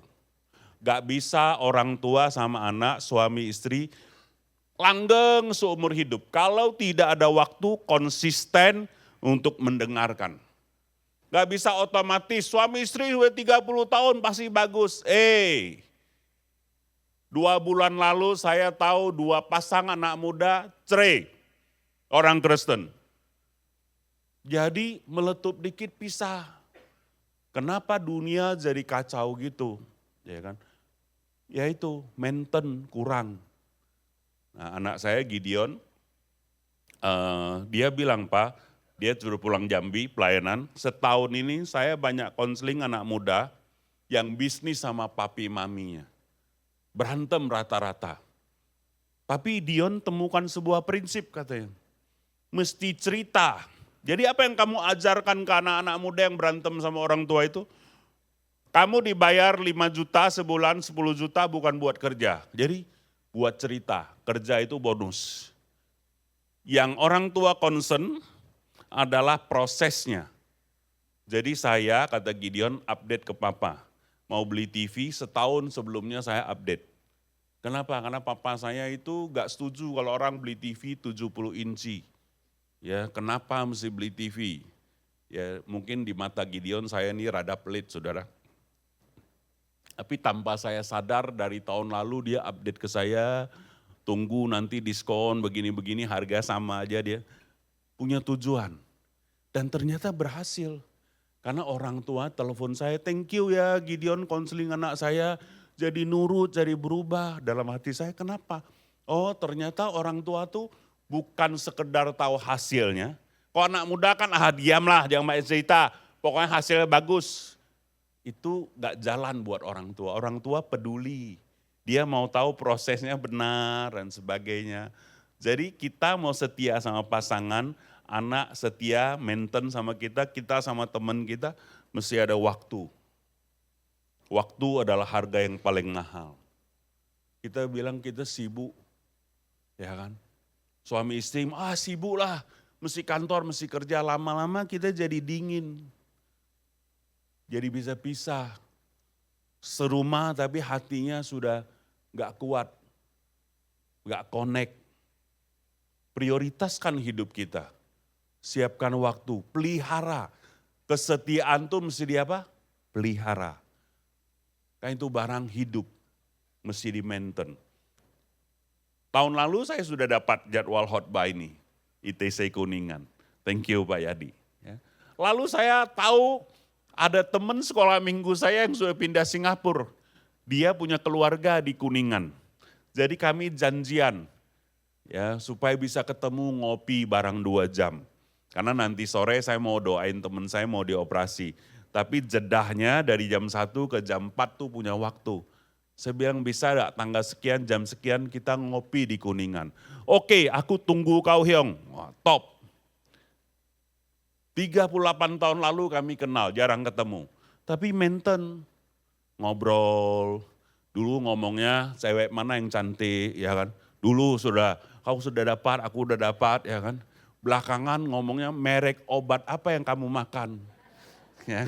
Gak bisa orang tua sama anak, suami istri, langgeng seumur hidup. Kalau tidak ada waktu konsisten untuk mendengarkan. Gak bisa otomatis, suami istri sudah 30 tahun pasti bagus. 2 bulan lalu saya tahu 2 pasang anak muda cerai, orang Kristen. Jadi meletup dikit pisah. Kenapa dunia jadi kacau gitu? Ya kan? Ya itu, maintain kurang. Nah, anak saya Gideon, dia bilang, Pak, dia sudah pulang Jambi pelayanan, setahun ini saya banyak konseling anak muda yang bisnis sama papi maminya. Berantem rata-rata. Tapi Dion temukan sebuah prinsip katanya, mesti cerita. Jadi apa yang kamu ajarkan ke anak-anak muda yang berantem sama orang tua itu? Kamu dibayar 5 juta sebulan, 10 juta bukan buat kerja. Jadi buat cerita, kerja itu bonus. Yang orang tua concern adalah prosesnya. Jadi saya, kata Gideon, update ke papa. Mau beli TV, setahun sebelumnya saya update. Kenapa? Karena papa saya itu gak setuju kalau orang beli TV 70 inci. Ya, kenapa mesti beli TV? Ya, mungkin di mata Gideon saya ini rada pelit, saudara. Tapi tanpa saya sadar dari tahun lalu dia update ke saya, tunggu nanti diskon begini-begini, harga sama aja dia. Punya tujuan. Dan ternyata berhasil. Karena orang tua telepon saya, thank you ya Gideon konseling anak saya, jadi nurut, jadi berubah. Dalam hati saya, kenapa? Oh ternyata orang tua tuh bukan sekedar tahu hasilnya. Kalau anak muda kan diamlah, jangan main cerita, pokoknya hasilnya bagus. Itu gak jalan buat orang tua. Orang tua peduli, dia mau tahu prosesnya benar dan sebagainya. Jadi kita mau setia sama pasangan, anak setia, maintain sama kita, kita sama teman kita, mesti ada waktu. Waktu adalah harga yang paling mahal. Kita bilang kita sibuk, ya kan? Suami istri, sibuk lah, mesti kantor, mesti kerja, lama-lama kita jadi dingin. Jadi bisa pisah. Serumah tapi hatinya sudah gak kuat, gak connect. Prioritaskan hidup kita. Siapkan waktu, pelihara. Kesetiaan tuh mesti di apa? Pelihara. Kan itu barang hidup, mesti di-maintain. Tahun lalu saya sudah dapat jadwal khotbah ini, ITC Kuningan. Thank you Pak Yadi. Ya. Lalu saya tahu ada teman sekolah minggu saya yang sudah pindah Singapura. Dia punya keluarga di Kuningan. Jadi kami janjian, ya supaya bisa ketemu ngopi bareng 2 jam. Karena nanti sore saya mau doain teman saya mau dioperasi. Tapi jedahnya dari jam 1 ke jam 4 tuh punya waktu. Saya bilang bisa gak tanggal sekian, jam sekian kita ngopi di Kuningan. Oke, aku tunggu kau Hyong. Wah, top. 38 tahun lalu kami kenal, jarang ketemu. Tapi maintain, ngobrol. Dulu ngomongnya cewek mana yang cantik, ya kan. Dulu kau sudah dapat, aku udah dapat, ya kan. Belakangan ngomongnya merek obat apa yang kamu makan. Ya.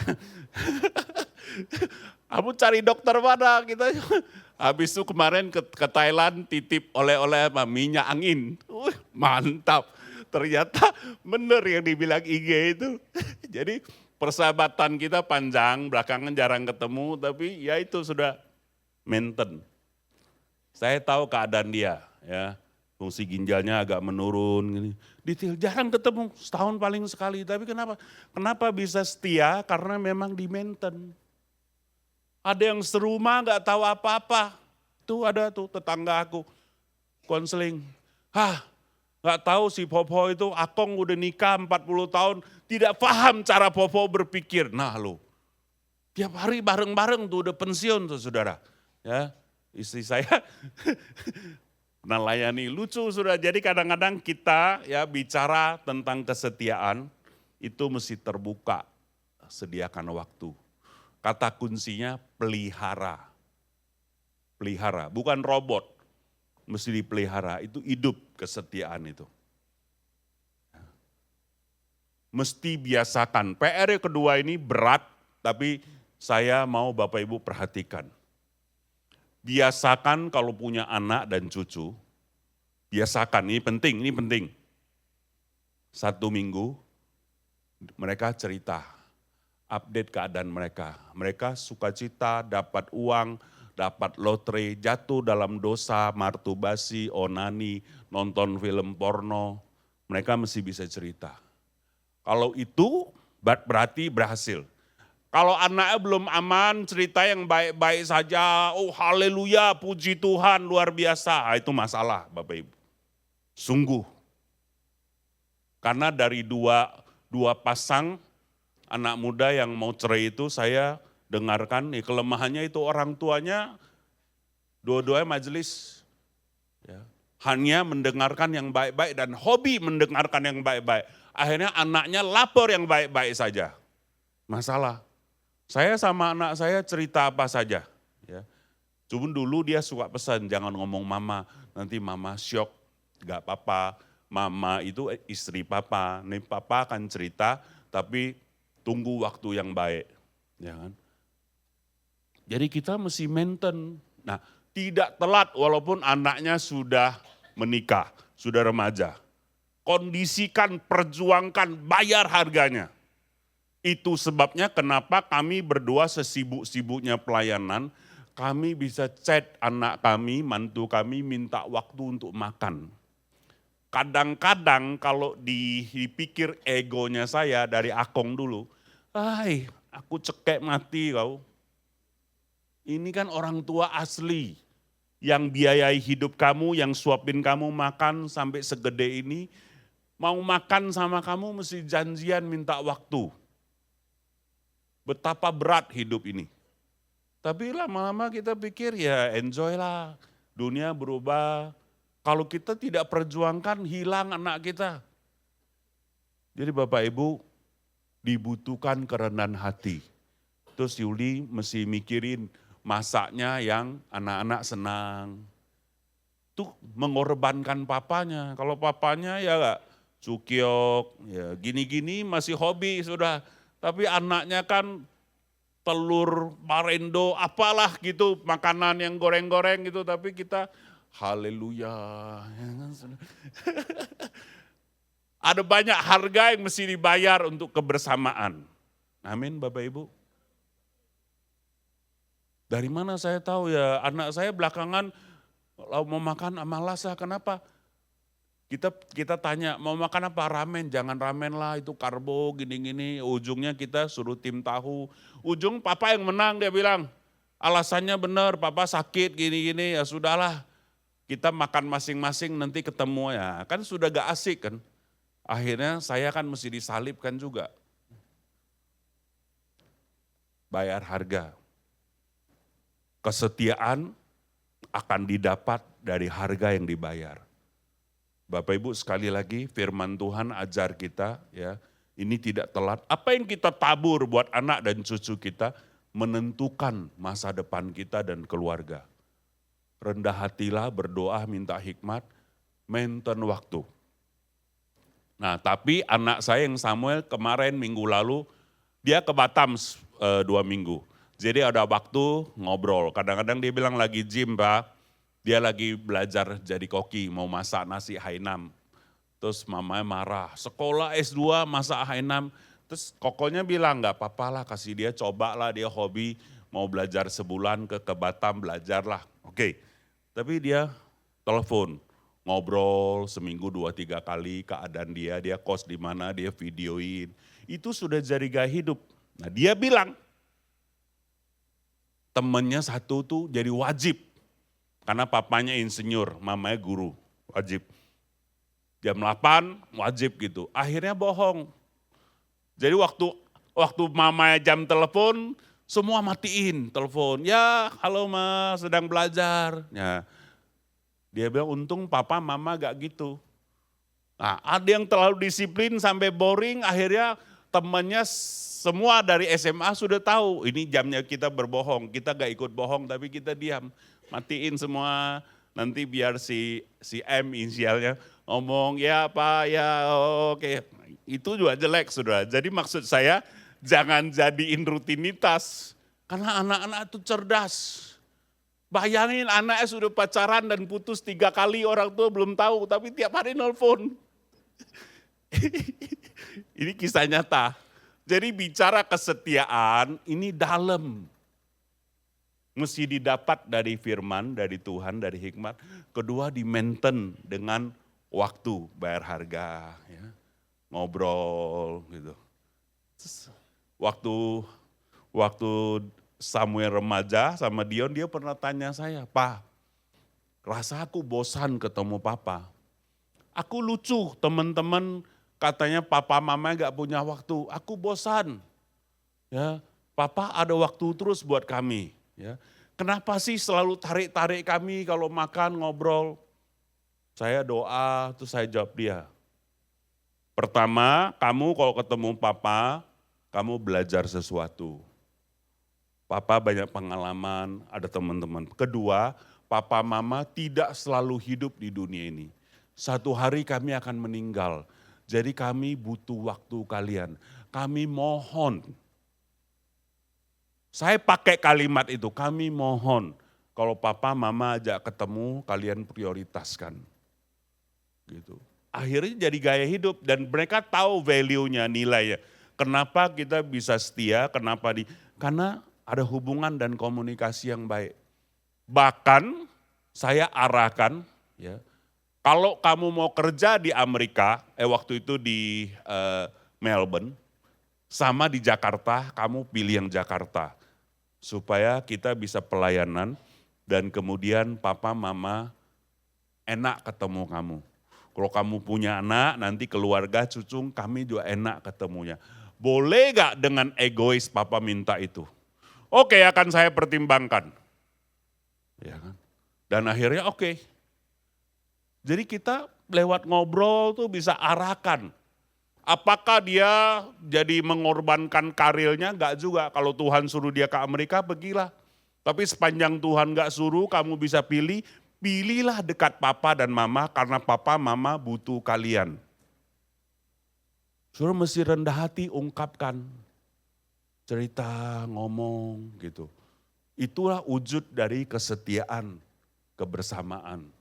Kamu cari dokter mana kita. Habis itu kemarin ke Thailand titip oleh-oleh minyak angin. Mantap. Ternyata benar yang dibilang IG itu. Jadi persahabatan kita panjang, belakangan jarang ketemu, tapi ya itu sudah maintain. Saya tahu keadaan dia, ya. Fungsi ginjalnya agak menurun, gini. Detail jarang ketemu, setahun paling sekali. Tapi kenapa? Kenapa bisa setia? Karena memang di maintain. Ada yang serumah gak tahu apa-apa. Tuh ada tuh tetangga aku, konseling. Gak tahu si Popo itu, Akong udah nikah 40 tahun, tidak paham cara Popo berpikir. Nah lo, tiap hari bareng-bareng tuh udah pensiun tuh saudara. Ya, istri saya melayani lucu sudah. Jadi kadang-kadang kita ya bicara tentang kesetiaan itu mesti terbuka, sediakan waktu. Kata kuncinya pelihara. Pelihara, bukan robot. Mesti dipelihara, itu hidup kesetiaan itu. Mesti biasakan. PR kedua ini berat, tapi saya mau Bapak Ibu perhatikan. Biasakan kalau punya anak dan cucu, biasakan, ini penting. 1 minggu mereka cerita, update keadaan mereka. Mereka sukacita, dapat uang, dapat lotre, jatuh dalam dosa, masturbasi, onani, nonton film porno. Mereka mesti bisa cerita. Kalau itu berarti berhasil. Kalau anaknya belum aman, cerita yang baik-baik saja, oh haleluya, puji Tuhan, luar biasa. Itu masalah Bapak Ibu. Sungguh. Karena dari dua pasang anak muda yang mau cerai itu saya dengarkan, kelemahannya itu orang tuanya, dua-duanya majelis. Ya. Hanya mendengarkan yang baik-baik dan hobi mendengarkan yang baik-baik. Akhirnya anaknya lapor yang baik-baik saja. Masalah. Saya sama anak saya cerita apa saja. Ya. Cuma dulu dia suka pesan, jangan ngomong mama, nanti mama syok, gak apa-apa. Mama itu istri papa, nih papa akan cerita, tapi tunggu waktu yang baik. Ya kan? Jadi kita mesti maintain. Nah, tidak telat walaupun anaknya sudah menikah, sudah remaja. Kondisikan, perjuangkan, bayar harganya. Itu sebabnya kenapa kami berdua sesibuk-sibuknya pelayanan, kami bisa chat anak kami, mantu kami minta waktu untuk makan. Kadang-kadang kalau dipikir egonya saya dari Akong dulu, aku cekek mati kau. Ini kan orang tua asli yang biayai hidup kamu, yang suapin kamu makan sampai segede ini, mau makan sama kamu mesti janjian minta waktu. Betapa berat hidup ini. Tapi lama-lama kita pikir ya enjoy lah, dunia berubah. Kalau kita tidak perjuangkan hilang anak kita. Jadi Bapak Ibu dibutuhkan kerendahan hati. Terus Yuli mesti mikirin masaknya yang anak-anak senang. Tuh mengorbankan papanya. Kalau papanya ya gak cukiok, ya gini-gini masih hobi sudah. Tapi anaknya kan telur, parendo, apalah gitu, makanan yang goreng-goreng gitu. Tapi kita haleluya. Ada banyak harga yang mesti dibayar untuk kebersamaan. Amin Bapak Ibu. Dari mana saya tahu ya, anak saya belakangan mau makan amalasa, kenapa? Kita tanya, mau makan apa? Ramen, jangan ramen lah, itu karbo, gini-gini. Ujungnya kita suruh tim tahu. Ujung papa yang menang, dia bilang. Alasannya benar, papa sakit, gini-gini, ya sudahlah. Kita makan masing-masing, nanti ketemu ya. Kan sudah gak asik kan. Akhirnya saya kan mesti disalibkan juga. Bayar harga. Kesetiaan akan didapat dari harga yang dibayar. Bapak Ibu sekali lagi firman Tuhan ajar kita ya, ini tidak telat. Apa yang kita tabur buat anak dan cucu kita menentukan masa depan kita dan keluarga. Rendah hatilah, berdoa, minta hikmat, maintain waktu. Nah tapi anak saya yang Samuel kemarin minggu lalu, dia ke Batam 2 minggu. Jadi ada waktu ngobrol, kadang-kadang dia bilang lagi gym Pak. Dia lagi belajar jadi koki, mau masak nasi Hainam. Terus mamanya marah, sekolah S2 masak Hainam. Terus kokonya bilang, enggak apa-apa lah, kasih dia coba lah, dia hobi. Mau belajar sebulan ke Batam, belajar lah. Oke, tapi dia telepon, ngobrol seminggu 2-3 kali keadaan dia kos di mana, dia videoin. Itu sudah jadi gaya hidup. Nah dia bilang, temennya satu tuh jadi wajib. Karena papanya insinyur, mamanya guru, wajib. Jam 8 wajib gitu. Akhirnya bohong. Jadi waktu mamanya jam telepon, semua matiin telepon. Ya halo mas, sedang belajar. Ya, dia bilang untung papa mama gak gitu. Nah ada yang terlalu disiplin sampai boring, akhirnya temannya semua dari SMA sudah tahu. Ini jamnya kita berbohong, kita gak ikut bohong tapi kita diam. Matiin semua, nanti biar si M inisialnya ngomong ya Pak ya oke. Itu juga jelek saudara. Jadi maksud saya jangan jadiin rutinitas. Karena anak-anak itu cerdas. Bayangin anaknya sudah pacaran dan putus 3 kali, orang tua belum tahu tapi tiap hari nelpon. Ini kisah nyata. Jadi bicara kesetiaan ini dalam. Mesti didapat dari firman, dari Tuhan, dari hikmat. Kedua di-maintain dengan waktu, bayar harga, ya. Ngobrol gitu. Terus, waktu Samuel remaja sama Dion, dia pernah tanya saya, Pak, rasa aku bosan ketemu papa. Aku lucu, teman-teman katanya papa mama gak punya waktu. Aku bosan, ya. Papa ada waktu terus buat kami. Ya, kenapa sih selalu tarik-tarik kami kalau makan, ngobrol? Saya doa, terus saya jawab dia. Pertama, kamu kalau ketemu papa, kamu belajar sesuatu. Papa banyak pengalaman, ada teman-teman. Kedua, papa mama tidak selalu hidup di dunia ini. Satu hari kami akan meninggal, jadi kami butuh waktu kalian. Kami mohon. Saya pakai kalimat itu, kami mohon kalau papa mama ajak ketemu kalian prioritaskan. Gitu. Akhirnya jadi gaya hidup dan mereka tahu value-nya, nilainya. Kenapa kita bisa setia, karena ada hubungan dan komunikasi yang baik. Bahkan saya arahkan, ya, kalau kamu mau kerja di Amerika, waktu itu di Melbourne, sama di Jakarta, kamu pilih yang Jakarta. Supaya kita bisa pelayanan dan kemudian papa mama enak ketemu kamu. Kalau kamu punya anak, nanti keluarga cucu kami juga enak ketemunya. Boleh gak dengan egois papa minta itu? Oke, akan saya pertimbangkan. Ya kan? Dan akhirnya oke. Jadi kita lewat ngobrol tuh bisa arahkan. Apakah dia jadi mengorbankan karirnya? Enggak juga. Kalau Tuhan suruh dia ke Amerika, pergilah. Tapi sepanjang Tuhan enggak suruh, kamu bisa pilih, pilihlah dekat papa dan mama karena papa mama butuh kalian. Suruh mesti rendah hati, ungkapkan. Cerita, ngomong gitu. Itulah wujud dari kesetiaan, kebersamaan.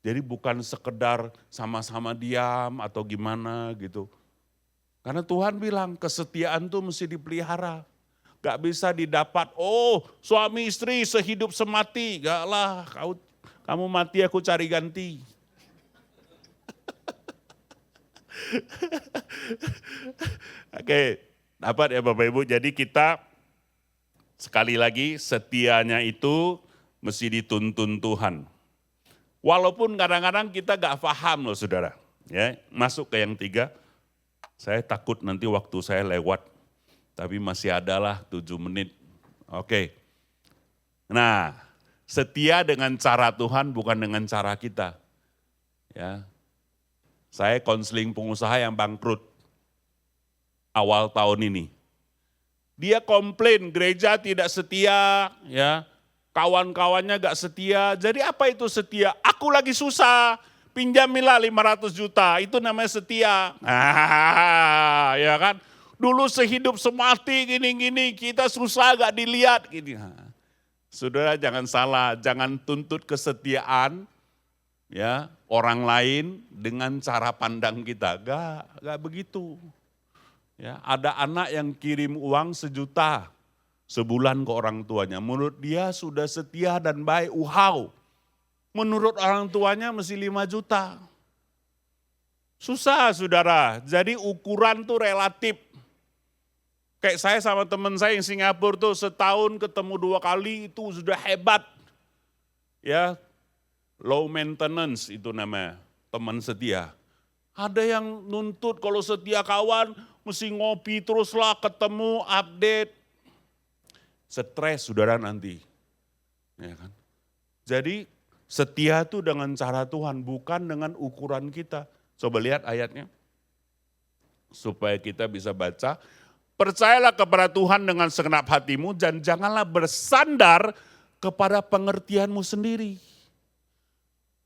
Jadi bukan sekedar sama-sama diam atau gimana gitu. Karena Tuhan bilang kesetiaan tuh mesti dipelihara. Gak bisa didapat, oh suami istri sehidup semati. Gak lah, kamu mati aku cari ganti. Oke, dapat ya Bapak Ibu. Jadi kita sekali lagi setianya itu mesti dituntun Tuhan. Walaupun kadang-kadang kita gak paham loh saudara. Ya, masuk ke yang 3. Saya takut nanti waktu saya lewat, tapi masih adalah 7 menit. Oke. Nah, setia dengan cara Tuhan bukan dengan cara kita. Ya. Saya konseling pengusaha yang bangkrut awal tahun ini. Dia komplain gereja tidak setia, ya. Kawan-kawannya gak setia. Jadi apa itu setia? Aku lagi susah, pinjamilah 500 juta, itu namanya setia. Ya kan? Dulu sehidup semati gini-gini, kita susah gak dilihat. Gini. Saudara jangan salah, jangan tuntut kesetiaan ya orang lain dengan cara pandang kita. Gak begitu. Ya, ada anak yang kirim uang 1 juta sebulan ke orang tuanya. Menurut dia sudah setia dan baik, menurut orang tuanya mesti 5 juta. Susah saudara, jadi ukuran tuh relatif. Kayak saya sama teman saya yang Singapura tuh setahun ketemu 2 kali itu sudah hebat. Ya, low maintenance itu namanya, teman setia. Ada yang nuntut kalau setia kawan mesti ngopi teruslah, ketemu, update. Stres saudara nanti. Ya kan? Jadi setia itu dengan cara Tuhan, bukan dengan ukuran kita. Coba lihat ayatnya. Supaya kita bisa baca. Percayalah kepada Tuhan dengan segenap hatimu dan janganlah bersandar kepada pengertianmu sendiri.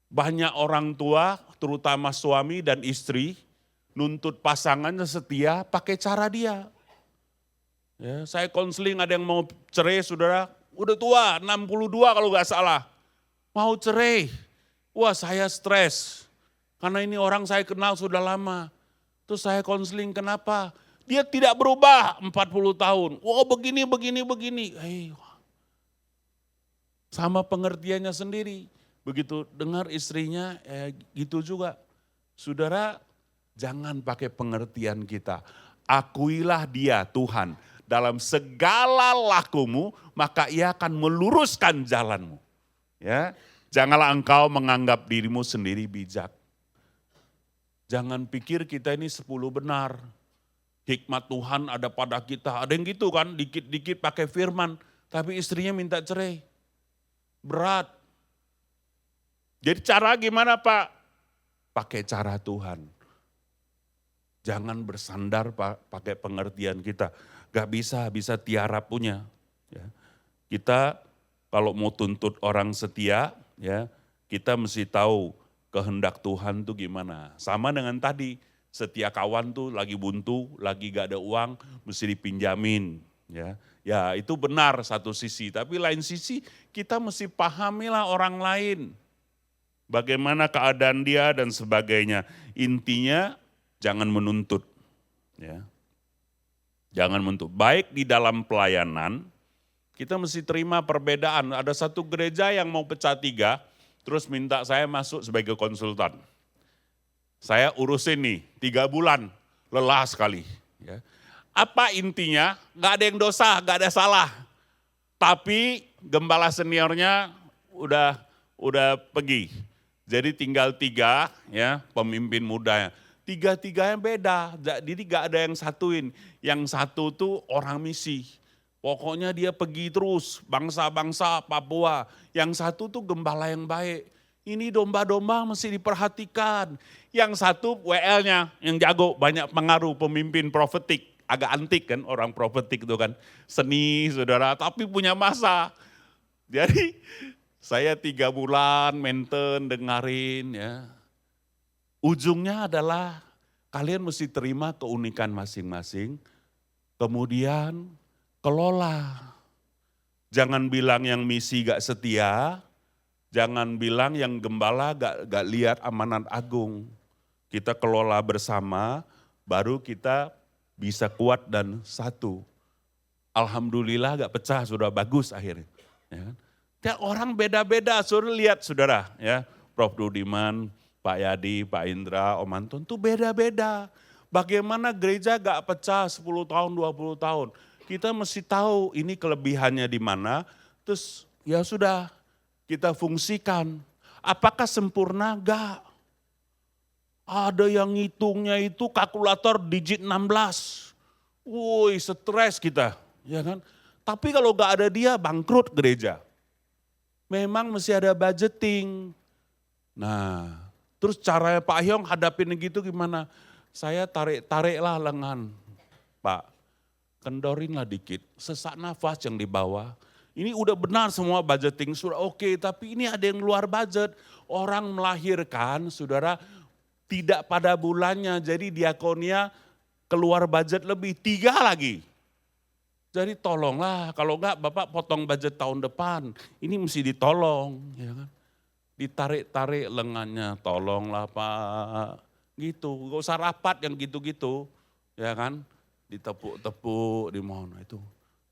Banyak orang tua, terutama suami dan istri, nuntut pasangannya setia pakai cara dia. Ya, saya konseling ada yang mau cerai saudara, udah tua 62 kalau gak salah. Mau cerai, wah saya stres. Karena ini orang saya kenal sudah lama. Terus saya konseling kenapa? Dia tidak berubah 40 tahun. Wah begini. Sama pengertiannya sendiri. Begitu dengar istrinya gitu juga. Saudara jangan pakai pengertian kita. Akuilah dia Tuhan. Dalam segala lakumu, maka ia akan meluruskan jalanmu. Ya, janganlah engkau menganggap dirimu sendiri bijak. Jangan pikir kita ini 10 benar. Hikmat Tuhan ada pada kita. Ada yang gitu kan, dikit-dikit pakai firman. Tapi istrinya minta cerai. Berat. Jadi cara gimana Pak? Pakai cara Tuhan. Jangan bersandar pakai pengertian kita. Gak bisa tiara punya. Ya. Kita kalau mau tuntut orang setia, ya kita mesti tahu kehendak Tuhan tuh gimana. Sama dengan tadi, setia kawan tuh lagi buntu, lagi gak ada uang, mesti dipinjamin. Ya itu benar satu sisi, tapi lain sisi kita mesti pahamilah orang lain. Bagaimana keadaan dia dan sebagainya. Intinya jangan menuntut. Ya. Jangan menuntut. Baik di dalam pelayanan, kita mesti terima perbedaan. Ada satu gereja yang mau pecah 3, terus minta saya masuk sebagai konsultan. Saya urusin nih 3 bulan, lelah sekali. Ya. Apa intinya? Gak ada yang dosa, gak ada salah. Tapi gembala seniornya udah pergi. Jadi tinggal 3 ya pemimpin mudanya. 3-3-nya beda, jadi gak ada yang satuin. Yang satu tuh orang misi. Pokoknya dia pergi terus, bangsa-bangsa Papua. Yang satu tuh gembala yang baik. Ini domba-domba mesti diperhatikan. Yang satu WL-nya yang jago, banyak pengaruh, pemimpin profetik. Agak antik kan orang profetik itu kan. Seni saudara, tapi punya masa. Jadi saya 3 bulan maintain, dengerin ya. Ujungnya adalah kalian mesti terima keunikan masing-masing, kemudian kelola. Jangan bilang yang misi gak setia, jangan bilang yang gembala gak lihat amanat agung. Kita kelola bersama, baru kita bisa kuat dan satu. Alhamdulillah gak pecah, sudah bagus akhirnya. Ya. Tiap orang beda-beda, suruh lihat saudara. Ya, Prof. Dudiman, Pak Yadi, Pak Indra, Om Anton itu beda-beda. Bagaimana gereja gak pecah 10 tahun, 20 tahun. Kita mesti tahu ini kelebihannya di mana. Terus ya sudah kita fungsikan. Apakah sempurna? Gak. Ada yang ngitungnya itu kalkulator digit 16. Woi, stres kita, ya kan? Tapi kalau gak ada dia bangkrut gereja. Memang mesti ada budgeting. Nah, terus caranya Pak Hyong hadapin gitu gimana? Saya tarik-tariklah lengan, Pak. Kendorinlah dikit, sesak nafas yang di bawah. Ini udah benar semua budgeting, sudah oke, tapi ini ada yang luar budget. Orang melahirkan, saudara, tidak pada bulannya, jadi diakonia keluar budget lebih, 3 lagi. Jadi tolonglah, kalau enggak Bapak potong budget tahun depan, ini mesti ditolong. Ya kan? Ditarik-tarik lengannya, tolonglah Pak. Gitu, gak usah rapat yang gitu-gitu, ya kan. Ditepuk-tepuk, dimohon itu.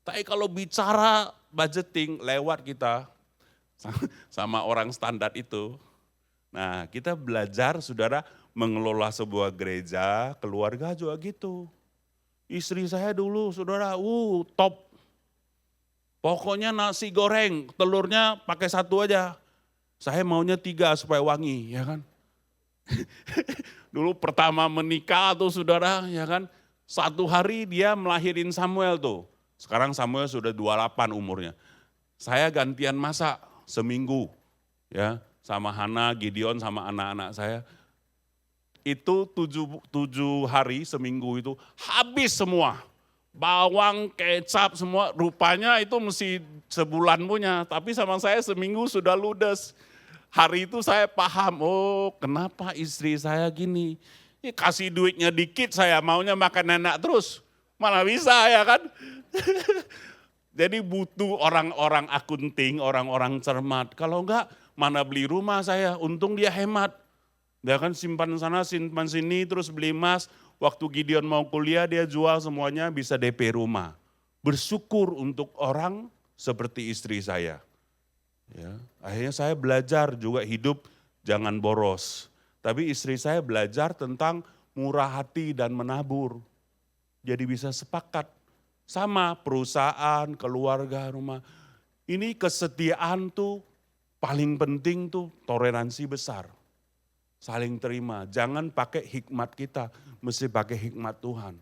Tapi kalau bicara budgeting lewat kita sama orang standar itu. Nah kita belajar saudara mengelola sebuah gereja, keluarga juga gitu. Istri saya dulu saudara, top. Pokoknya nasi goreng, telurnya pakai 1 aja. Saya maunya 3 supaya wangi, ya kan. Dulu pertama menikah tuh saudara, ya kan. 1 hari dia melahirin Samuel tuh. Sekarang Samuel sudah 28 umurnya. Saya gantian masak seminggu. Ya, sama Hana, Gideon, sama anak-anak saya. Itu 7 hari seminggu itu habis semua. Bawang, kecap semua, rupanya itu mesti sebulan punya. Tapi sama saya seminggu sudah ludes. Hari itu saya paham, kenapa istri saya gini. Kasih duitnya dikit saya maunya makan enak terus. Mana bisa ya kan. Jadi butuh orang-orang akunting, orang-orang cermat. Kalau enggak mana beli rumah saya, untung dia hemat. Dia kan simpan sana, simpan sini, terus beli emas. Waktu Gideon mau kuliah dia jual semuanya bisa DP rumah. Bersyukur untuk orang seperti istri saya. Ya, akhirnya saya belajar juga hidup jangan boros. Tapi istri saya belajar tentang murah hati dan menabur. Jadi bisa sepakat. Sama perusahaan, keluarga, rumah. Ini kesetiaan tuh paling penting tuh toleransi besar. Saling terima, jangan pakai hikmat kita, mesti pakai hikmat Tuhan.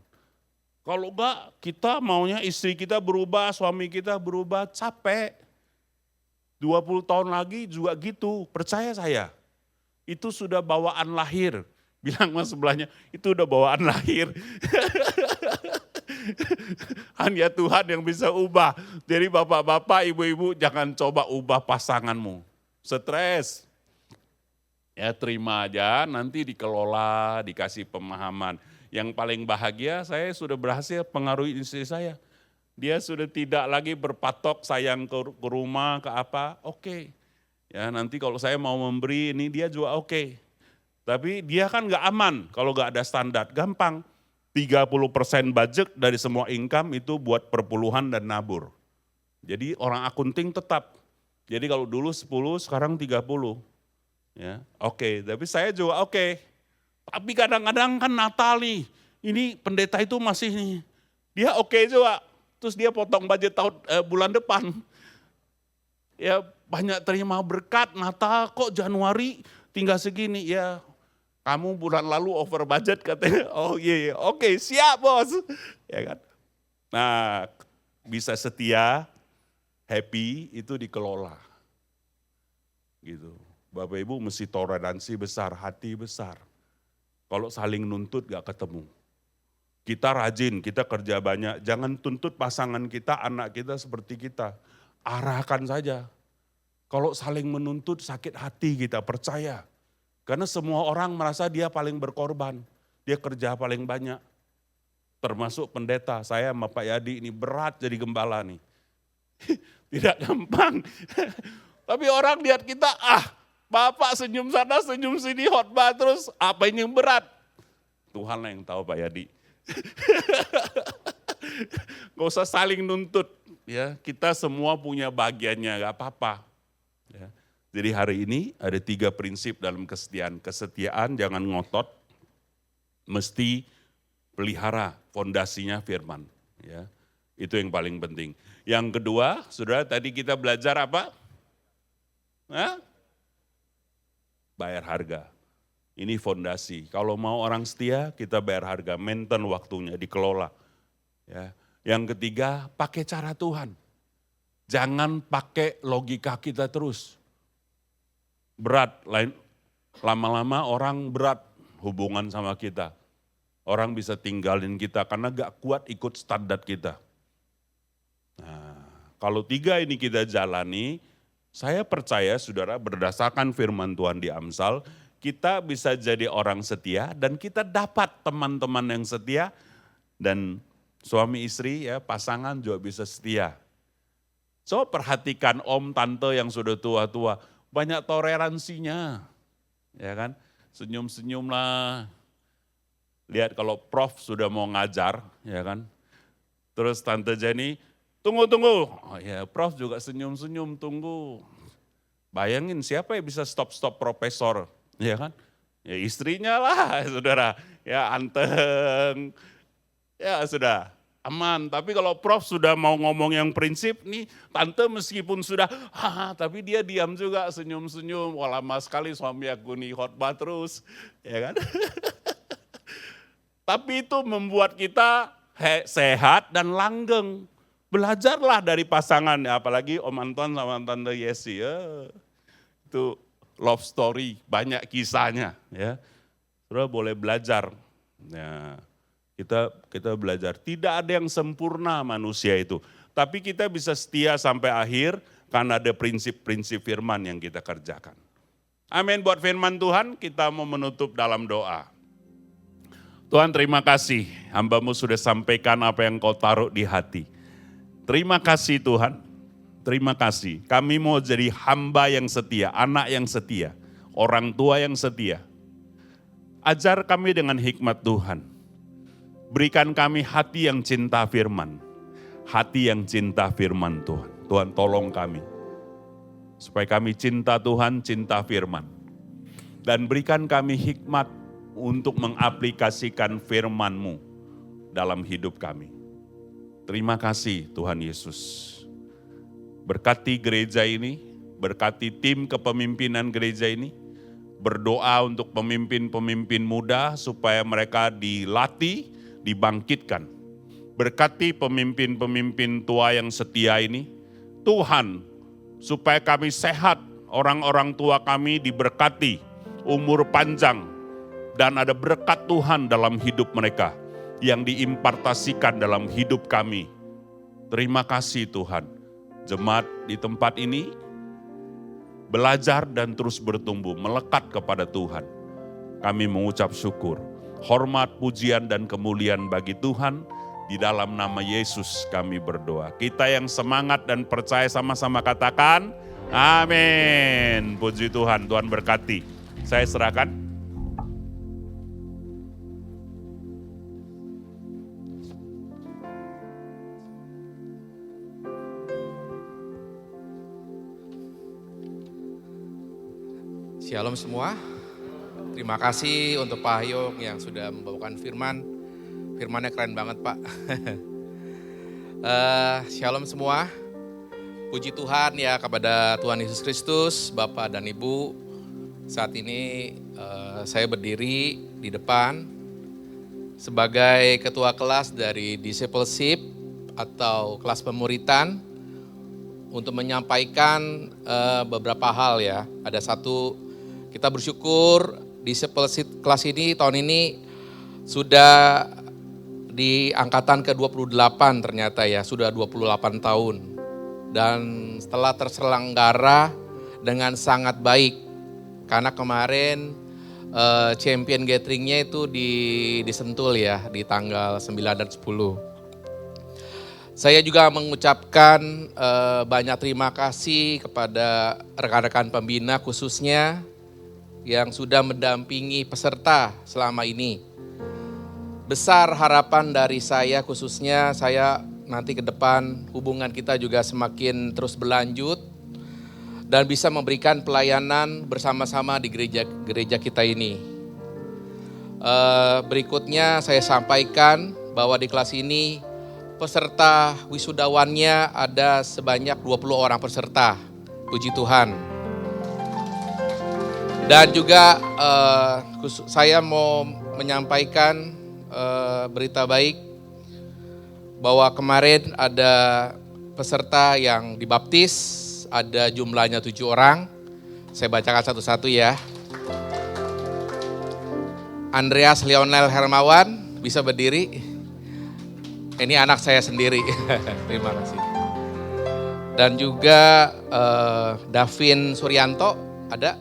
Kalau enggak kita maunya istri kita berubah, suami kita berubah, capek. 20 tahun lagi juga gitu, percaya saya. Itu sudah bawaan lahir. Bilang mas sebelahnya, itu udah bawaan lahir. Hanya Tuhan yang bisa ubah. Jadi bapak-bapak, ibu-ibu jangan coba ubah pasanganmu. Stres. Ya terima aja, nanti dikelola, dikasih pemahaman. Yang paling bahagia saya sudah berhasil pengaruhi istri saya. Dia sudah tidak lagi berpatok sayang ke rumah, ke apa, oke. Ya nanti kalau saya mau memberi ini dia juga oke. Tapi dia kan gak aman kalau gak ada standar, gampang. 30% budget dari semua income itu buat perpuluhan dan nabur. Jadi orang akunting tetap. Jadi kalau dulu 10 sekarang 30. Ya, oke. Tapi saya juga oke. Tapi kadang-kadang kan Natal nih, ini pendeta itu masih nih, dia oke juga. Terus dia potong budget bulan depan. Ya banyak terima berkat Natal kok Januari tinggal segini. Ya kamu bulan lalu over budget katanya. Oh iya, oke siap bos. Ya kan. Nah bisa setia, happy itu dikelola. Gitu. Bapak Ibu mesti toleransi besar, hati besar. Kalau saling nuntut gak ketemu. Kita rajin, kita kerja banyak. Jangan tuntut pasangan kita, anak kita seperti kita. Arahkan saja. Kalau saling menuntut sakit hati kita, percaya. Karena semua orang merasa dia paling berkorban. Dia kerja paling banyak. Termasuk pendeta, saya sama Pak Yadi ini berat jadi gembala nih. Tidak gampang. Tapi orang lihat kita, Bapak senyum sana, senyum sini, khotbah terus, apa ini yang berat? Tuhan lah yang tahu Pak Yadi. Gak usah saling nuntut, ya kita semua punya bagiannya, gak apa-apa. Ya. Jadi hari ini ada 3 prinsip dalam kesetiaan. Kesetiaan jangan ngotot, mesti pelihara fondasinya firman. Ya. Itu yang paling penting. Yang kedua, saudara tadi kita belajar apa? Bayar harga. Ini fondasi. Kalau mau orang setia, kita bayar harga, maintain waktunya, dikelola. Ya. Yang ketiga, pakai cara Tuhan. Jangan pakai logika kita terus. Berat, lama-lama orang berat hubungan sama kita. Orang bisa tinggalin kita karena gak kuat ikut standar kita. Nah, kalau 3 ini kita jalani, saya percaya saudara berdasarkan firman Tuhan di Amsal, kita bisa jadi orang setia dan kita dapat teman-teman yang setia dan suami istri ya pasangan juga bisa setia. So perhatikan om tante yang sudah tua-tua, banyak toleransinya, ya kan? Senyum-senyum lah. Lihat kalau prof sudah mau ngajar, ya kan? Terus tante Jenny, tunggu. Oh ya, prof juga senyum-senyum, tunggu. Bayangin siapa yang bisa stop profesor, ya kan? Ya istrinya lah, saudara. Ya anteng, ya sudah. Aman, tapi kalau prof sudah mau ngomong yang prinsip nih, tante meskipun sudah, tapi dia diam juga, senyum-senyum, wah lama sekali suami aku nih khotbah terus, ya kan. Tapi itu membuat kita sehat dan langgeng. Belajarlah dari pasangan, apalagi Om Anton sama Tante Yesi, ya. Itu love story, banyak kisahnya, ya. Saudara boleh belajar, ya. Kita belajar, tidak ada yang sempurna manusia itu. Tapi kita bisa setia sampai akhir karena ada prinsip-prinsip firman yang kita kerjakan. Amin buat firman Tuhan, kita mau menutup dalam doa. Tuhan terima kasih, hamba-Mu sudah sampaikan apa yang Kau taruh di hati. Terima kasih Tuhan, terima kasih. Kami mau jadi hamba yang setia, anak yang setia, orang tua yang setia. Ajar kami dengan hikmat Tuhan. Berikan kami hati yang cinta firman. Hati yang cinta firman Tuhan. Tuhan tolong kami. Supaya kami cinta Tuhan, cinta firman. Dan berikan kami hikmat untuk mengaplikasikan firman-Mu dalam hidup kami. Terima kasih Tuhan Yesus. Berkati gereja ini, berkati tim kepemimpinan gereja ini. Berdoa untuk pemimpin-pemimpin muda supaya mereka dilatih, dibangkitkan. Berkati pemimpin-pemimpin tua yang setia ini. Tuhan, supaya kami sehat, orang-orang tua kami diberkati, umur panjang, dan ada berkat Tuhan dalam hidup mereka yang diimpartasikan dalam hidup kami. Terima kasih Tuhan. Jemaat di tempat ini belajar dan terus bertumbuh, melekat kepada Tuhan. Kami mengucap syukur. Hormat, pujian, dan kemuliaan bagi Tuhan. Di dalam nama Yesus kami berdoa. Kita yang semangat dan percaya sama-sama katakan, amin. Puji Tuhan, Tuhan berkati. Saya serahkan. Shalom semua. Terima kasih untuk Pak Hayong yang sudah membawakan firman. Firmannya keren banget Pak. Shalom semua. Puji Tuhan ya kepada Tuhan Yesus Kristus, Bapak dan Ibu. Saat ini saya berdiri di depan sebagai ketua kelas dari discipleship atau kelas pemuritan untuk menyampaikan beberapa hal ya. Ada satu, kita bersyukur discipleship kelas ini tahun ini sudah di angkatan ke-28 ternyata ya, sudah 28 tahun. Dan setelah terselenggara dengan sangat baik, karena kemarin champion gatheringnya itu di Sentul ya, di tanggal 9 dan 10. Saya juga mengucapkan banyak terima kasih kepada rekan-rekan pembina khususnya yang sudah mendampingi peserta selama ini. Besar harapan dari saya khususnya, saya nanti ke depan hubungan kita juga semakin terus berlanjut dan bisa memberikan pelayanan bersama-sama di gereja kita ini. Berikutnya saya sampaikan bahwa di kelas ini peserta wisudawannya ada sebanyak 20 orang peserta. Puji Tuhan. Dan juga saya mau menyampaikan berita baik bahwa kemarin ada peserta yang dibaptis, ada jumlahnya 7 orang. Saya bacakan satu-satu ya. Andreas Lionel Hermawan, bisa berdiri. Ini anak saya sendiri. Terima kasih. Dan juga Davin Suryanto, ada?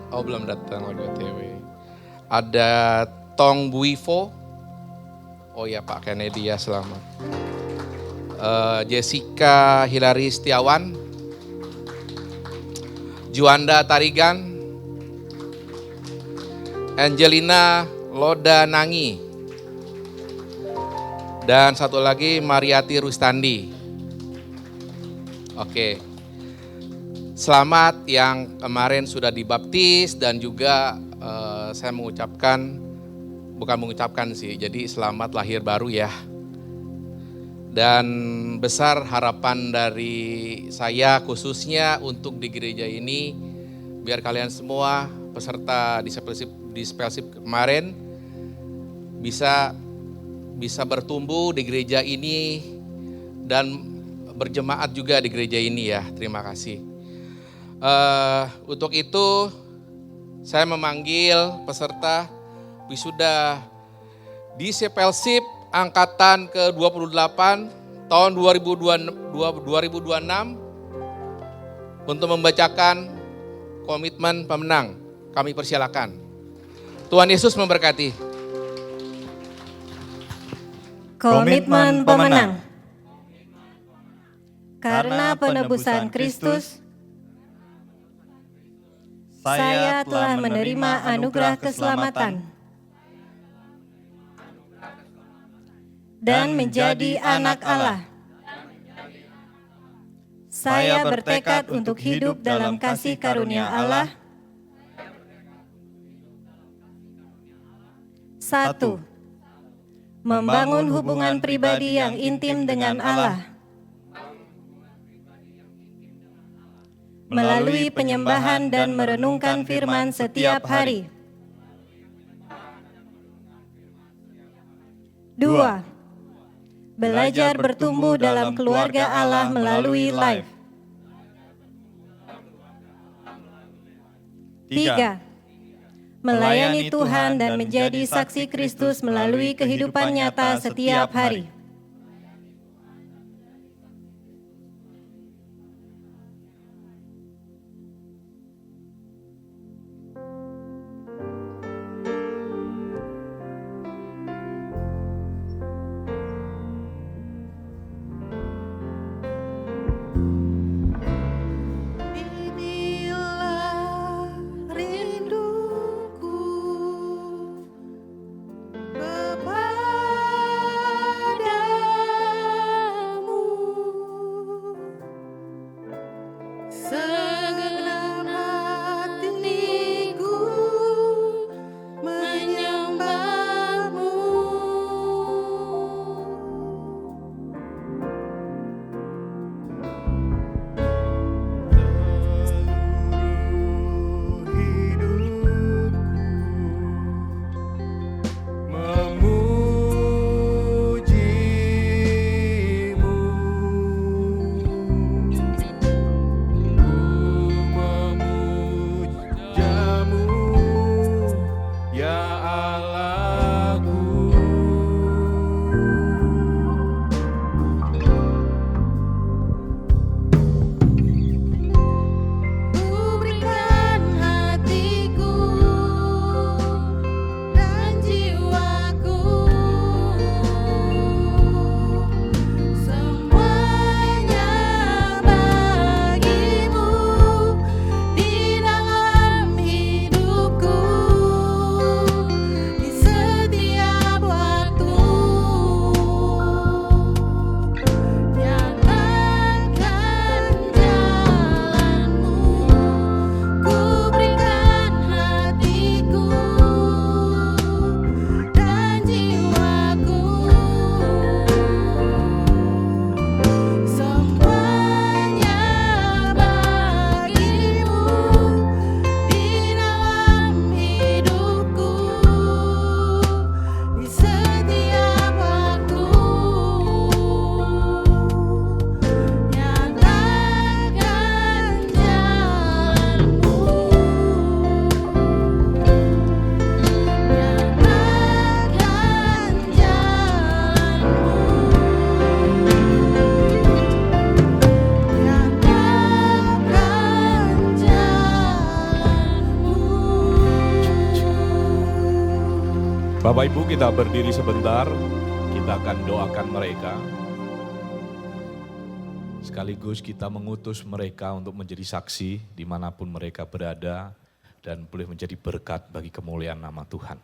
Oh belum datang lagi OTW. Ada Tong Buivo. Oh ya Pak Kennedy ya, selamat. Jessica Hilary Setiawan. Juanda Tarigan. Angelina Loda Nangi. Dan satu lagi Mariati Rustandi. Oke. Selamat yang kemarin sudah dibaptis dan juga saya bukan mengucapkan sih, jadi selamat lahir baru ya. Dan besar harapan dari saya khususnya untuk di gereja ini, biar kalian semua peserta discipleship kemarin bisa bertumbuh di gereja ini dan berjemaat juga di gereja ini ya. Terima kasih. Untuk itu saya memanggil peserta wisuda discipleship angkatan ke-28 tahun 2026 untuk membacakan komitmen pemenang. Kami persilakan. Tuhan Yesus memberkati. Komitmen pemenang. Karena penebusan Kristus, saya telah menerima anugerah keselamatan dan menjadi anak Allah. Saya bertekad untuk hidup dalam kasih karunia Allah. 1. Membangun hubungan pribadi yang intim dengan Allah melalui penyembahan dan merenungkan firman setiap hari. 2. Belajar bertumbuh dalam keluarga Allah melalui life. 3. Melayani Tuhan dan menjadi saksi Kristus melalui kehidupan nyata setiap hari. Kepada Bapak Ibu, kita berdiri sebentar, kita akan doakan mereka. Sekaligus kita mengutus mereka untuk menjadi saksi dimanapun mereka berada dan boleh menjadi berkat bagi kemuliaan nama Tuhan.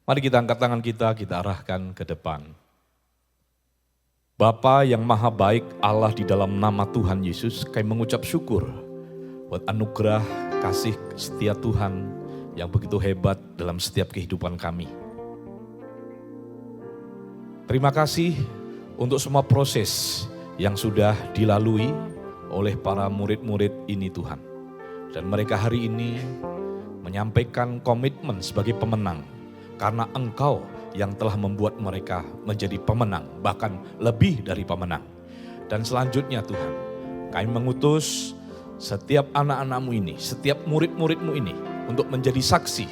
Mari kita angkat tangan kita arahkan ke depan. Bapa yang maha baik, Allah di dalam nama Tuhan Yesus, kami mengucap syukur buat anugerah kasih setia Tuhan yang begitu hebat dalam setiap kehidupan kami. Terima kasih untuk semua proses yang sudah dilalui oleh para murid-murid ini Tuhan. Dan mereka hari ini menyampaikan komitmen sebagai pemenang karena Engkau yang telah membuat mereka menjadi pemenang, bahkan lebih dari pemenang. Dan selanjutnya Tuhan, kami mengutus setiap anak-anak-Mu ini, setiap murid-murid-Mu ini untuk menjadi saksi,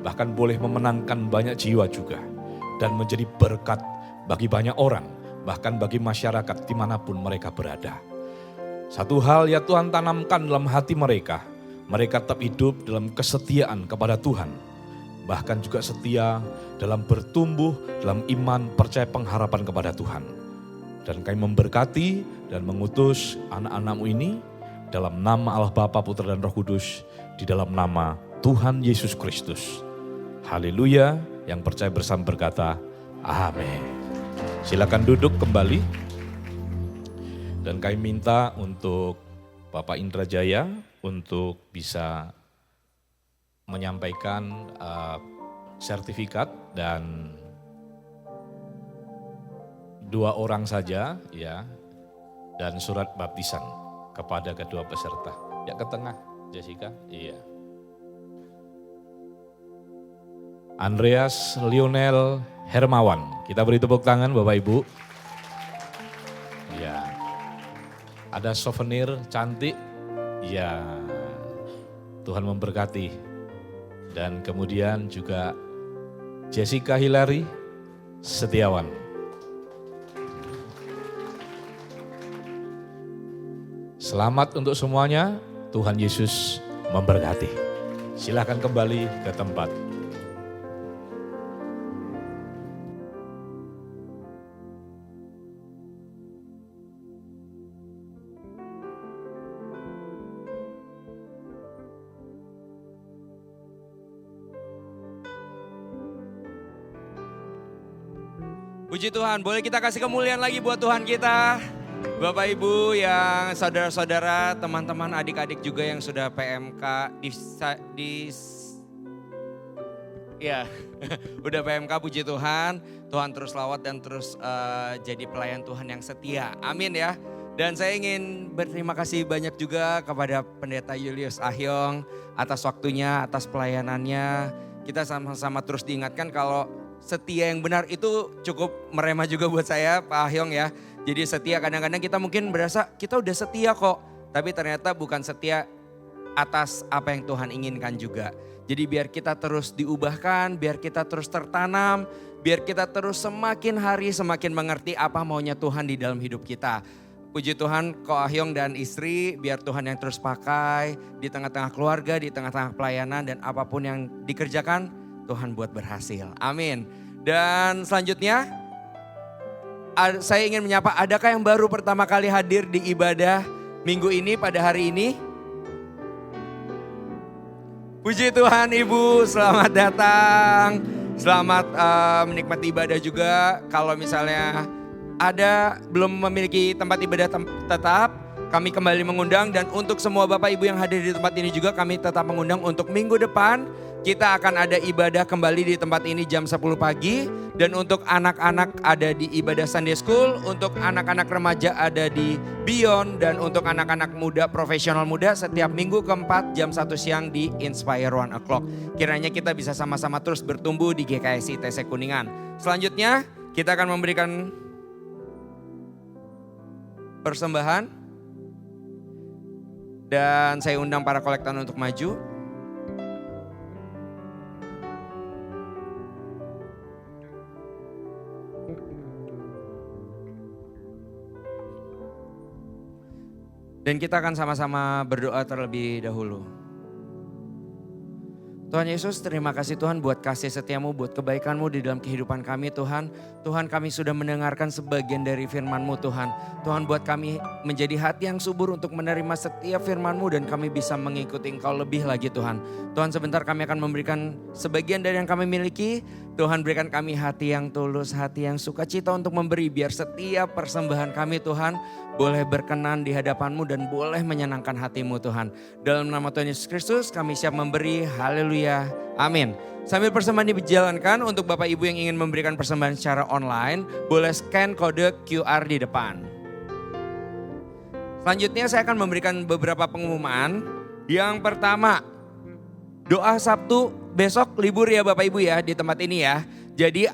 bahkan boleh memenangkan banyak jiwa juga. Dan menjadi berkat bagi banyak orang, bahkan bagi masyarakat dimanapun mereka berada. Satu hal ya Tuhan, tanamkan dalam hati mereka tetap hidup dalam kesetiaan kepada Tuhan. Bahkan juga setia dalam bertumbuh dalam iman, percaya pengharapan kepada Tuhan. Dan kami memberkati dan mengutus anak-anak-Mu ini dalam nama Allah Bapa, Putra dan Roh Kudus, di dalam nama Tuhan Yesus Kristus. Haleluya, yang percaya bersama berkata, amin. Silakan duduk kembali. Dan kami minta untuk Bapak Indra Jaya untuk bisa menyampaikan sertifikat dan 2 orang saja ya, dan surat baptisan kepada kedua peserta. Ya, ke tengah Jessica. Iya. Andreas Lionel Hermawan. Kita beri tepuk tangan Bapak Ibu. Ya. Ada souvenir cantik. Ya. Tuhan memberkati. Dan kemudian juga Jessica Hilary Setiawan. Selamat untuk semuanya, Tuhan Yesus memberkati. Silakan kembali ke tempat. Puji Tuhan, boleh kita kasih kemuliaan lagi buat Tuhan kita. Bapak Ibu yang saudara-saudara, teman-teman, adik-adik juga yang sudah PMK ya, udah PMK, puji Tuhan. Tuhan terus lawat dan terus jadi pelayan Tuhan yang setia. Amin ya. Dan saya ingin berterima kasih banyak juga kepada Pendeta Julius Ahyong atas waktunya, atas pelayanannya. Kita sama-sama terus diingatkan kalau setia yang benar itu cukup merema juga buat saya, Pak Ahyong ya. Jadi setia, kadang-kadang kita mungkin berasa kita udah setia kok. Tapi ternyata bukan setia atas apa yang Tuhan inginkan juga. Jadi biar kita terus diubahkan, biar kita terus tertanam, biar kita terus semakin hari semakin mengerti apa maunya Tuhan di dalam hidup kita. Puji Tuhan, Ko Ahyong dan istri, biar Tuhan yang terus pakai di tengah-tengah keluarga, di tengah-tengah pelayanan, dan apapun yang dikerjakan, Tuhan buat berhasil. Amin. Dan selanjutnya, saya ingin menyapa, adakah yang baru pertama kali hadir di ibadah minggu ini pada hari ini? Puji Tuhan Ibu, selamat datang. Selamat menikmati ibadah juga. Kalau misalnya ada belum memiliki tempat ibadah tetap, kami kembali mengundang. Dan untuk semua Bapak Ibu yang hadir di tempat ini juga kami tetap mengundang untuk minggu depan. Kita akan ada ibadah kembali di tempat ini jam 10 pagi. Dan untuk anak-anak ada di ibadah Sunday School. Untuk anak-anak remaja ada di Beyond. Dan untuk anak-anak muda, profesional muda, setiap minggu keempat jam 1 siang di Inspire 1 o'clock. Kiranya kita bisa sama-sama terus bertumbuh di GKSI TC Kuningan. Selanjutnya kita akan memberikan persembahan. Dan saya undang para kolektan untuk maju. Dan kita akan sama-sama berdoa terlebih dahulu. Tuhan Yesus, terima kasih Tuhan buat kasih setiamu, buat kebaikanmu di dalam kehidupan kami Tuhan. Tuhan, kami sudah mendengarkan sebagian dari firman-Mu Tuhan. Tuhan, buat kami menjadi hati yang subur untuk menerima setiap firman-Mu dan kami bisa mengikuti Engkau lebih lagi Tuhan. Tuhan, sebentar kami akan memberikan sebagian dari yang kami miliki. Tuhan, berikan kami hati yang tulus, hati yang sukacita untuk memberi, biar setiap persembahan kami Tuhan boleh berkenan di hadapan-Mu dan boleh menyenangkan hati-Mu Tuhan. Dalam nama Tuhan Yesus Kristus kami siap memberi. Haleluya. Amin. Sambil persembahan dijalankan, untuk Bapak Ibu yang ingin memberikan persembahan secara online, boleh scan kode QR di depan. Selanjutnya saya akan memberikan beberapa pengumuman. Yang pertama, doa Sabtu besok libur ya Bapak Ibu ya di tempat ini ya. Jadi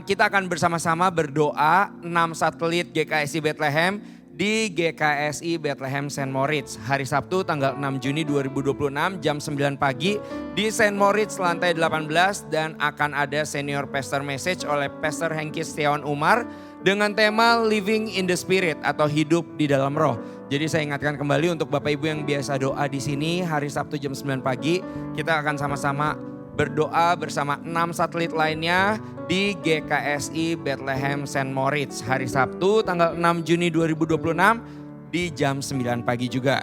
kita akan bersama-sama berdoa 6 satelit GKSI Bethlehem di GKSI Bethlehem St. Moritz. Hari Sabtu tanggal 6 Juni 2026 jam 9 pagi di St. Moritz lantai 18. Dan akan ada senior pastor message oleh Pastor Hengki Setiawan Umar dengan tema Living in the Spirit atau hidup di dalam roh. Jadi saya ingatkan kembali untuk Bapak Ibu yang biasa doa di sini hari Sabtu jam 9 pagi. Kita akan sama-sama berdoa bersama 6 satelit lainnya di GKSI Bethlehem St. Moritz hari Sabtu tanggal 6 Juni 2026 di jam 9 pagi juga.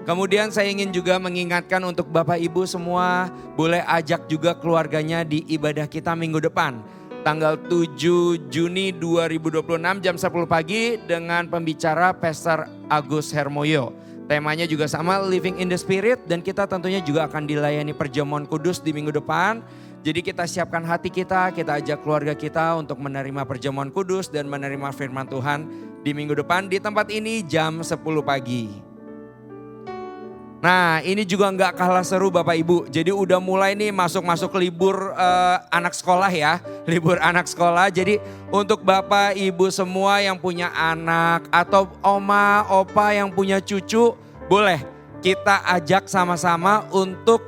Kemudian saya ingin juga mengingatkan untuk Bapak Ibu semua boleh ajak juga keluarganya di ibadah kita minggu depan. Tanggal 7 Juni 2026 jam 10 pagi dengan pembicara Pastor Agus Hermoyo. Temanya juga sama, Living in the Spirit, dan kita tentunya juga akan dilayani perjamuan kudus di minggu depan. Jadi kita siapkan hati kita ajak keluarga kita untuk menerima perjamuan kudus dan menerima firman Tuhan di minggu depan di tempat ini jam 10 pagi. Nah, ini juga nggak kalah seru Bapak Ibu. Jadi udah mulai nih masuk libur anak sekolah ya. Libur anak sekolah. Jadi untuk Bapak Ibu semua yang punya anak atau oma, opa yang punya cucu, boleh kita ajak sama-sama untuk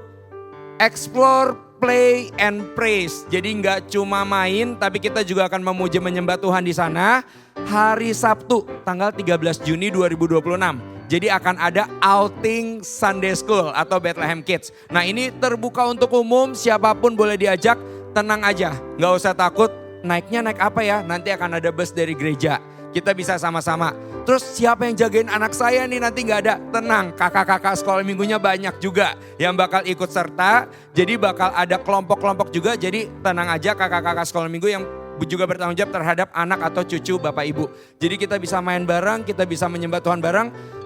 explore, play and praise. Jadi nggak cuma main, tapi kita juga akan memuji menyembah Tuhan di sana. Hari Sabtu tanggal 13 Juni 2026. Jadi akan ada outing Sunday School atau Bethlehem Kids. Nah ini terbuka untuk umum, siapapun boleh diajak, tenang aja. Gak usah takut, naiknya naik apa ya, nanti akan ada bus dari gereja. Kita bisa sama-sama. Terus siapa yang jagain anak saya nih nanti gak ada, tenang. Kakak-kakak sekolah minggunya banyak juga yang bakal ikut serta. Jadi bakal ada kelompok-kelompok juga, jadi tenang aja kakak-kakak sekolah minggu yang juga bertanggung jawab terhadap anak atau cucu Bapak Ibu. Jadi kita bisa main bareng, kita bisa menyembah Tuhan bareng.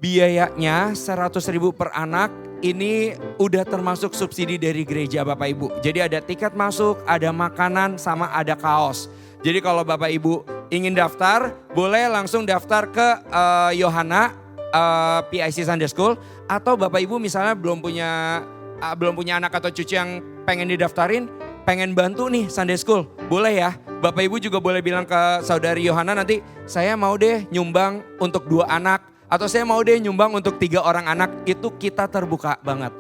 Biayanya 100.000 per anak, ini udah termasuk subsidi dari gereja Bapak Ibu. Jadi ada tiket masuk, ada makanan, sama ada kaos. Jadi kalau Bapak Ibu ingin daftar, boleh langsung daftar ke Yohana PIC Sunday School. Atau Bapak Ibu misalnya belum punya anak atau cucu yang pengen didaftarin, pengen bantu nih Sunday School, boleh ya. Bapak Ibu juga boleh bilang ke saudari Yohana nanti, saya mau deh nyumbang untuk 2 anak. Atau saya mau deh nyumbang untuk 3 orang anak, itu kita terbuka banget.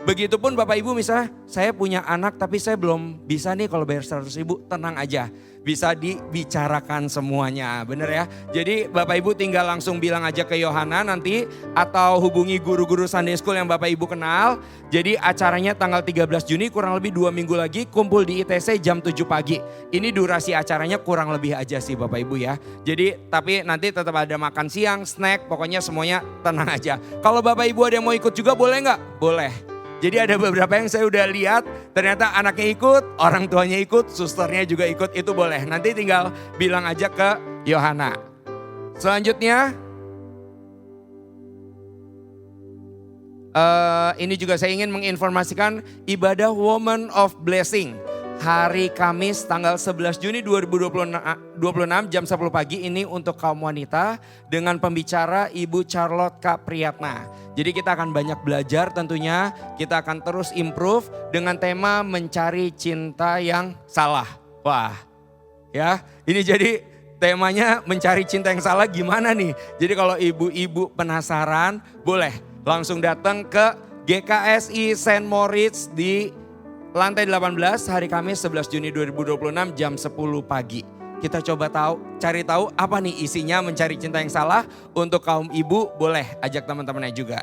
Begitupun Bapak Ibu misalnya saya punya anak tapi saya belum bisa nih kalau bayar 100.000, tenang aja. Bisa dibicarakan semuanya, bener ya. Jadi Bapak Ibu tinggal langsung bilang aja ke Yohana nanti atau hubungi guru-guru Sunday School yang Bapak Ibu kenal. Jadi acaranya tanggal 13 Juni kurang lebih 2 minggu lagi kumpul di ITC jam 7 pagi. Ini durasi acaranya kurang lebih aja sih Bapak Ibu ya. Jadi tapi nanti tetap ada makan siang, snack, pokoknya semuanya tenang aja. Kalau Bapak Ibu ada yang mau ikut juga boleh nggak? Boleh. Jadi ada beberapa yang saya udah lihat ternyata anaknya ikut, orang tuanya ikut, susternya juga ikut, itu boleh. Nanti tinggal bilang aja ke Yohana. Selanjutnya, ini juga saya ingin menginformasikan ibadah Woman of Blessing. Hari Kamis tanggal 11 Juni 2026 jam 10 pagi ini untuk kaum wanita dengan pembicara Ibu Charlotte Kapriyatna. Jadi kita akan banyak belajar tentunya, kita akan terus improve dengan tema mencari cinta yang salah. Wah ya ini jadi temanya mencari cinta yang salah gimana nih. Jadi kalau ibu-ibu penasaran boleh langsung datang ke GKSI St. Moritz di lantai 18 hari Kamis 11 Juni 2026 jam 10 pagi. Kita coba cari tahu apa nih isinya mencari cinta yang salah. Untuk kaum ibu boleh ajak teman-temannya juga.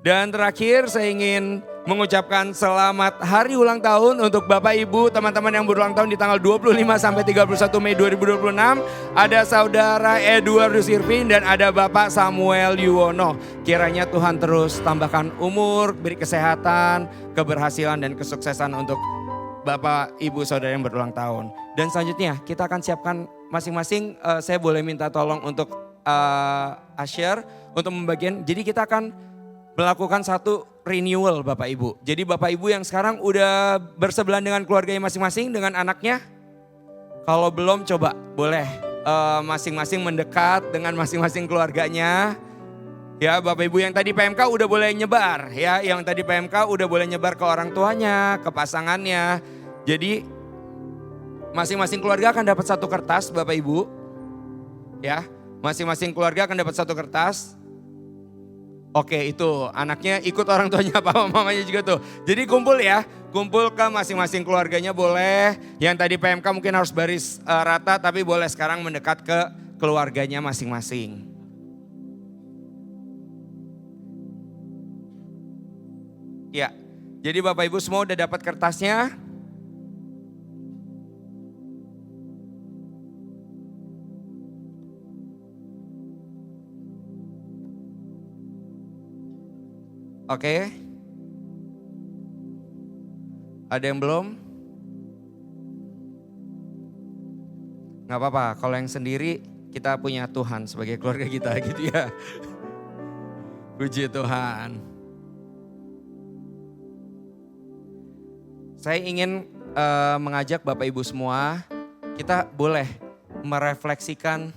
Dan terakhir saya ingin mengucapkan selamat hari ulang tahun untuk Bapak Ibu teman-teman yang berulang tahun di tanggal 25 sampai 31 Mei 2026. Ada Saudara Edwardus Irvin dan ada Bapak Samuel Yuwono. Kiranya Tuhan terus tambahkan umur, beri kesehatan, keberhasilan dan kesuksesan untuk Bapak Ibu Saudara yang berulang tahun. Dan selanjutnya kita akan siapkan masing-masing, saya boleh minta tolong untuk usher untuk membagian. Jadi kita akan melakukan satu renewal Bapak Ibu. Jadi Bapak Ibu yang sekarang udah bersebelahan dengan keluarganya masing-masing, dengan anaknya. Kalau belum coba boleh masing-masing mendekat dengan masing-masing keluarganya. Ya Bapak Ibu yang tadi PMK udah boleh nyebar ya. Yang tadi PMK udah boleh nyebar ke orang tuanya, ke pasangannya. Jadi masing-masing keluarga akan dapat satu kertas Bapak Ibu. Ya, masing-masing keluarga akan dapat satu kertas. Oke, itu anaknya ikut orang tuanya, papa mamanya juga tuh. Jadi kumpul ya, kumpul ke masing-masing keluarganya boleh. Yang tadi PMK mungkin harus baris rata, tapi boleh sekarang mendekat ke keluarganya masing-masing. Ya, jadi Bapak Ibu semua udah dapat kertasnya. Oke. Ada yang belum? Gak apa-apa, kalau yang sendiri kita punya Tuhan sebagai keluarga kita gitu ya. Puji Tuhan. Saya ingin mengajak Bapak Ibu semua, kita boleh merefleksikan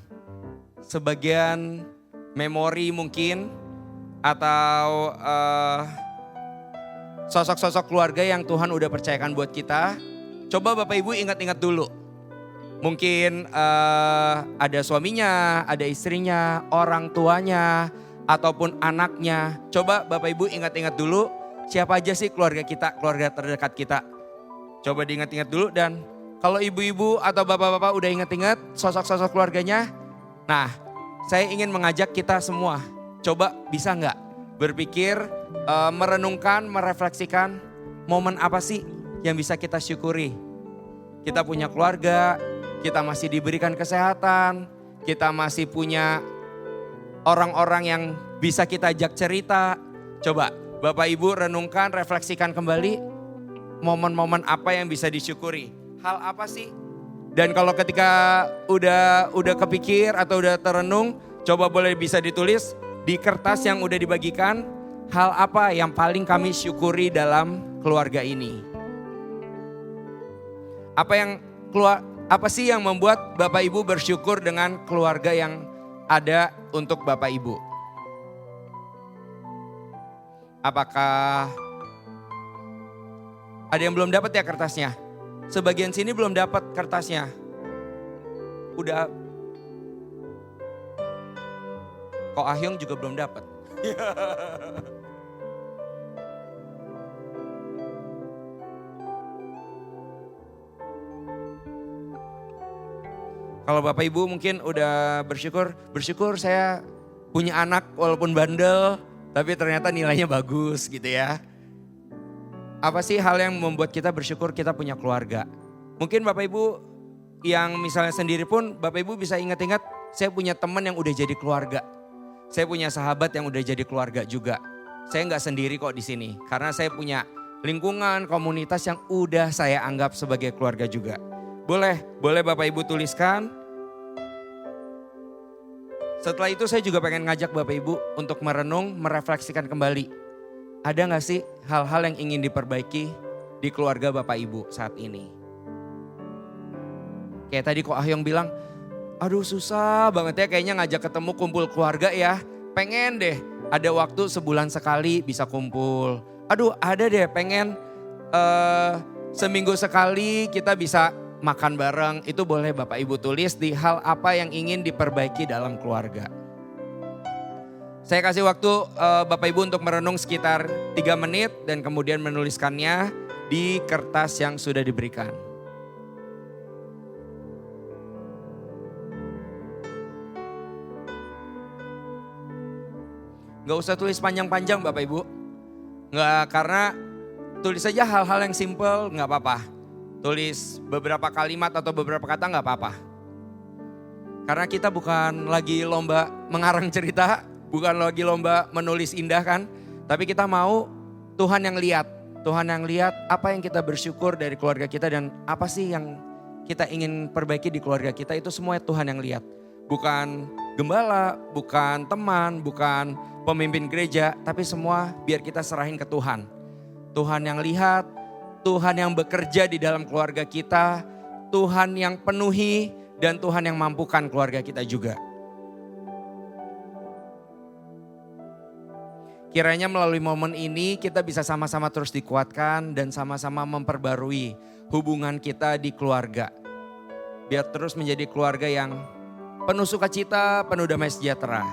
sebagian memori mungkin, atau sosok-sosok keluarga yang Tuhan udah percayakan buat kita. Coba Bapak Ibu ingat-ingat dulu. Mungkin ada suaminya, ada istrinya, orang tuanya, ataupun anaknya. Coba Bapak Ibu ingat-ingat dulu siapa aja sih keluarga kita, keluarga terdekat kita. Coba diingat-ingat dulu, dan kalau ibu-ibu atau bapak-bapak udah ingat-ingat sosok-sosok keluarganya. Nah, saya ingin mengajak kita semua. Coba bisa nggak berpikir, merenungkan, merefleksikan momen apa sih yang bisa kita syukuri. Kita punya keluarga, kita masih diberikan kesehatan, kita masih punya orang-orang yang bisa kita ajak cerita. Coba Bapak Ibu renungkan, refleksikan kembali momen-momen apa yang bisa disyukuri. Hal apa sih? Dan kalau ketika udah kepikir atau udah terenung, coba boleh bisa ditulis di kertas yang udah dibagikan, hal apa yang paling kami syukuri dalam keluarga ini. Apa sih yang membuat Bapak Ibu bersyukur dengan keluarga yang ada untuk Bapak Ibu? Apakah ada yang belum dapat ya kertasnya? Sebagian sini belum dapat kertasnya. Udah. Kok Ahyong juga belum dapat. Kalau Bapak Ibu mungkin udah bersyukur saya punya anak walaupun bandel, tapi ternyata nilainya bagus gitu ya. Apa sih hal yang membuat kita bersyukur kita punya keluarga? Mungkin Bapak Ibu yang misalnya sendiri pun Bapak Ibu bisa ingat-ingat, saya punya teman yang udah jadi keluarga. Saya punya sahabat yang udah jadi keluarga juga. Saya nggak sendiri kok di sini, karena saya punya lingkungan, komunitas yang udah saya anggap sebagai keluarga juga. Boleh Bapak Ibu tuliskan. Setelah itu saya juga pengen ngajak Bapak Ibu untuk merenung, merefleksikan kembali. Ada gak sih hal-hal yang ingin diperbaiki di keluarga Bapak Ibu saat ini? Kayak tadi kok Ahyong bilang, aduh susah banget ya kayaknya ngajak ketemu kumpul keluarga ya. Pengen deh ada waktu sebulan sekali bisa kumpul. Aduh ada deh pengen seminggu sekali kita bisa makan bareng. Itu boleh Bapak Ibu tulis di hal apa yang ingin diperbaiki dalam keluarga. Saya kasih waktu Bapak Ibu untuk merenung sekitar 3 menit dan kemudian menuliskannya di kertas yang sudah diberikan. Gak usah tulis panjang-panjang Bapak Ibu. Nggak, karena tulis saja hal-hal yang simple nggak apa-apa. Tulis beberapa kalimat atau beberapa kata nggak apa-apa. Karena kita bukan lagi lomba mengarang cerita, bukan lagi lomba menulis indah kan. Tapi kita mau Tuhan yang lihat. Tuhan yang lihat apa yang kita bersyukur dari keluarga kita dan apa sih yang kita ingin perbaiki di keluarga kita, itu semua Tuhan yang lihat. Bukan gembala, bukan teman, bukan pemimpin gereja, tapi semua biar kita serahin ke Tuhan. Tuhan yang lihat, Tuhan yang bekerja di dalam keluarga kita, Tuhan yang penuhi dan Tuhan yang mampukan keluarga kita juga. Kiranya melalui momen ini kita bisa sama-sama terus dikuatkan dan sama-sama memperbarui hubungan kita di keluarga. Biar terus menjadi keluarga yang penuh sukacita, penuh damai sejahtera.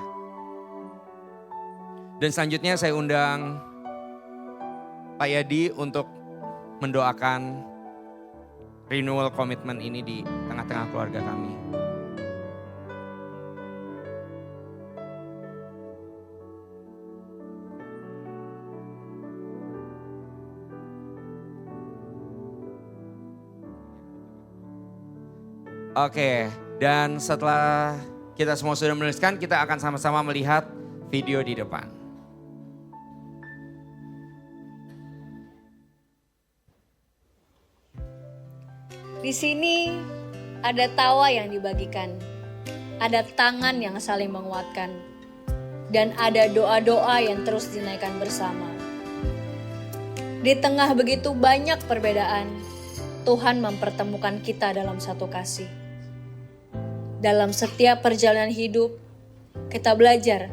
Dan selanjutnya saya undang Pak Yadi untuk mendoakan renewal komitmen ini di tengah-tengah keluarga kami. Oke, dan setelah kita semua sudah menuliskan, kita akan sama-sama melihat video di depan. Di sini ada tawa yang dibagikan, ada tangan yang saling menguatkan, dan ada doa-doa yang terus dinaikkan bersama. Di tengah begitu banyak perbedaan, Tuhan mempertemukan kita dalam satu kasih. Dalam setiap perjalanan hidup, kita belajar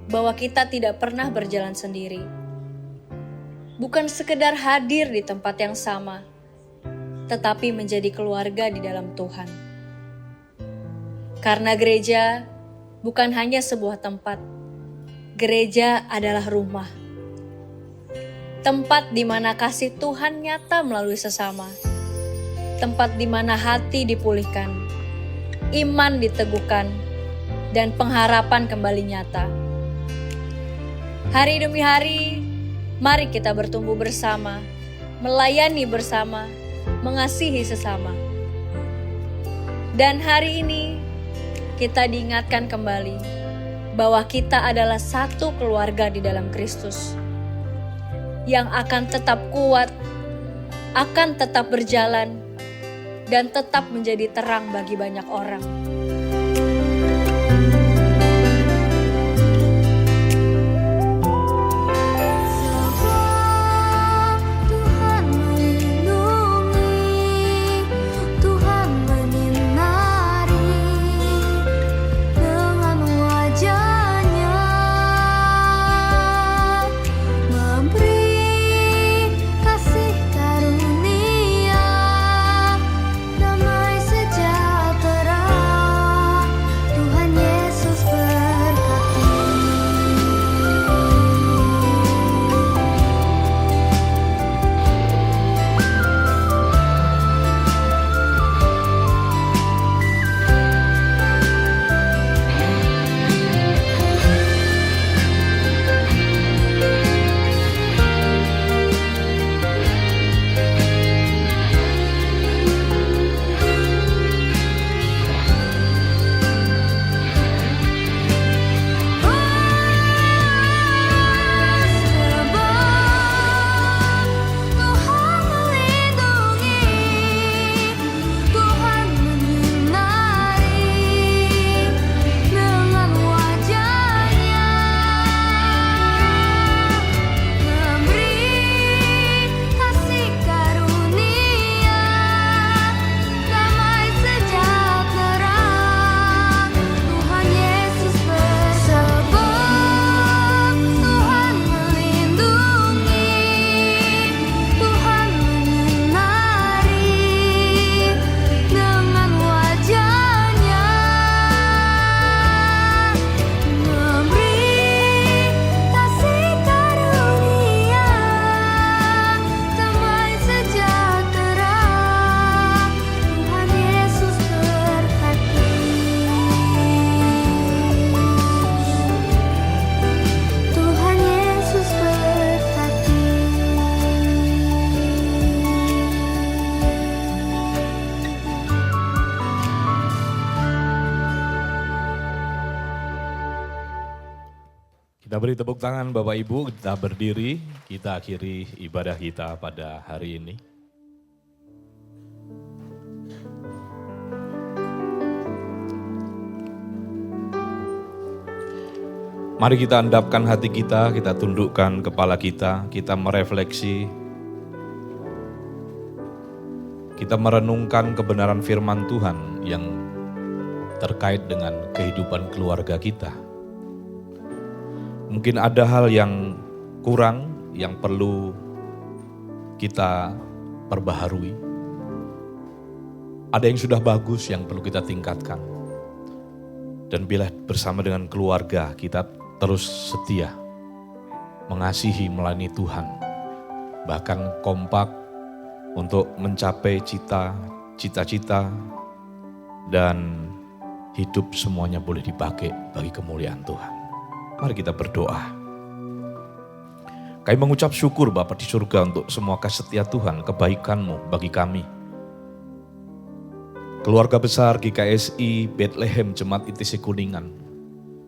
bahwa kita tidak pernah berjalan sendiri. Bukan sekedar hadir di tempat yang sama, tetapi menjadi keluarga di dalam Tuhan. Karena gereja bukan hanya sebuah tempat, gereja adalah rumah. Tempat di mana kasih Tuhan nyata melalui sesama. Tempat di mana hati dipulihkan, iman diteguhkan, dan pengharapan kembali nyata. Hari demi hari, mari kita bertumbuh bersama, melayani bersama, mengasihi sesama. Dan hari ini, kita diingatkan kembali bahwa kita adalah satu keluarga di dalam Kristus yang akan tetap kuat, akan tetap berjalan, dan tetap menjadi terang bagi banyak orang. Tuhan Kita beri tepuk tangan Bapak Ibu, kita berdiri, kita akhiri ibadah kita pada hari ini. Mari kita endapkan hati kita tundukkan kepala kita merefleksi, kita merenungkan kebenaran firman Tuhan yang terkait dengan kehidupan keluarga kita. Mungkin ada hal yang kurang, yang perlu kita perbaharui. Ada yang sudah bagus, yang perlu kita tingkatkan. Dan bila bersama dengan keluarga, kita terus setia, mengasihi, melayani Tuhan. Bahkan kompak untuk mencapai cita-cita dan hidup semuanya boleh dipakai bagi kemuliaan Tuhan. Mari kita berdoa. Kami mengucap syukur Bapa di surga untuk semua kasih setia Tuhan, kebaikan-Mu bagi kami. Keluarga besar GKSI Bethlehem Jemaat ITC Kuningan,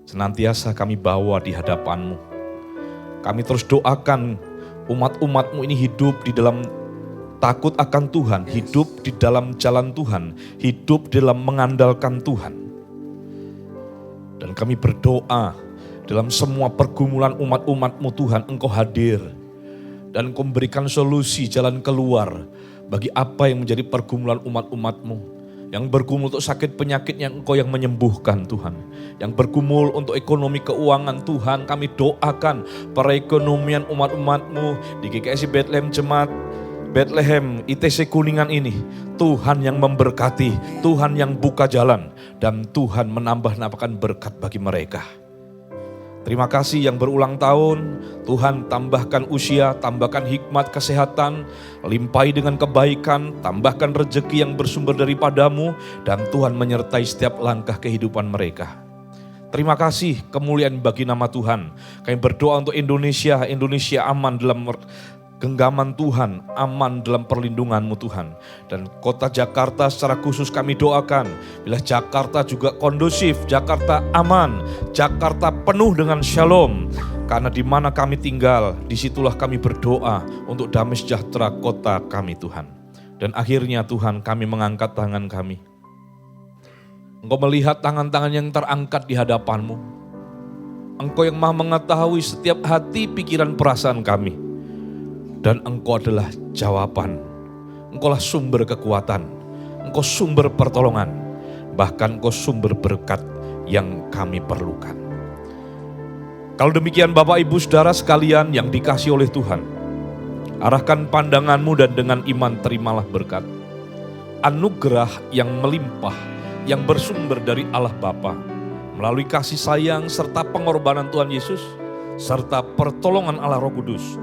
senantiasa kami bawa di hadapan-Mu. Kami terus doakan umat-umat-Mu ini hidup di dalam takut akan Tuhan, hidup di dalam jalan Tuhan, hidup dalam mengandalkan Tuhan. Dan kami berdoa, dalam semua pergumulan umat-umat-Mu Tuhan, Engkau hadir. Dan Engkau memberikan solusi jalan keluar bagi apa yang menjadi pergumulan umat-umat-Mu. Yang bergumul untuk sakit penyakit yang Engkau yang menyembuhkan Tuhan. Yang bergumul untuk ekonomi keuangan Tuhan, kami doakan perekonomian umat-umat-Mu di GKSI Bethlehem Jemaat Bethlehem ITC Kuningan ini. Tuhan yang memberkati, Tuhan yang buka jalan, dan Tuhan menambah-nambahkan berkat bagi mereka. Terima kasih yang berulang tahun, Tuhan tambahkan usia, tambahkan hikmat, kesehatan, limpahi dengan kebaikan, tambahkan rezeki yang bersumber daripada-Mu, dan Tuhan menyertai setiap langkah kehidupan mereka. Terima kasih, kemuliaan bagi nama Tuhan. Kami berdoa untuk Indonesia aman dalam genggaman Tuhan, aman dalam perlindungan-Mu Tuhan. Dan kota Jakarta secara khusus kami doakan, bila Jakarta juga kondusif, Jakarta aman, Jakarta penuh dengan shalom. Karena di mana kami tinggal, disitulah kami berdoa untuk damai sejahtera kota kami Tuhan. Dan akhirnya Tuhan, kami mengangkat tangan kami. Engkau melihat tangan-tangan yang terangkat di hadapan-Mu. Engkau yang maha mengetahui setiap hati, pikiran, perasaan kami. Dan Engkau adalah jawaban, Engkaulah sumber kekuatan, Engkau sumber pertolongan, bahkan Engkau sumber berkat yang kami perlukan. Kalau demikian Bapak Ibu Saudara sekalian yang dikasihi oleh Tuhan, arahkan pandangan-Mu dan dengan iman terimalah berkat. Anugerah yang melimpah, yang bersumber dari Allah Bapa, melalui kasih sayang serta pengorbanan Tuhan Yesus, serta pertolongan Allah Roh Kudus,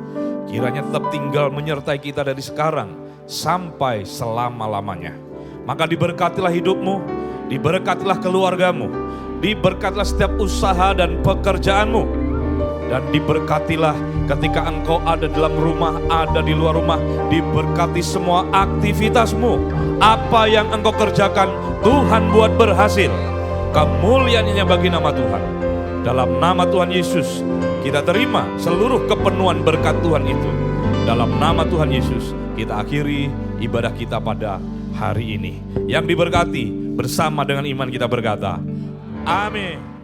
kiranya tetap tinggal menyertai kita dari sekarang sampai selama-lamanya. Maka diberkatilah hidupmu, diberkatilah keluargamu, diberkatilah setiap usaha dan pekerjaanmu. Dan diberkatilah ketika engkau ada dalam rumah, ada di luar rumah. Diberkati semua aktivitasmu. Apa yang engkau kerjakan, Tuhan buat berhasil. Kemuliaannya bagi nama Tuhan. Dalam nama Tuhan Yesus, kita terima seluruh kepenuhan berkat Tuhan itu. Dalam nama Tuhan Yesus, kita akhiri ibadah kita pada hari ini. Yang diberkati bersama dengan iman kita berkata, amin.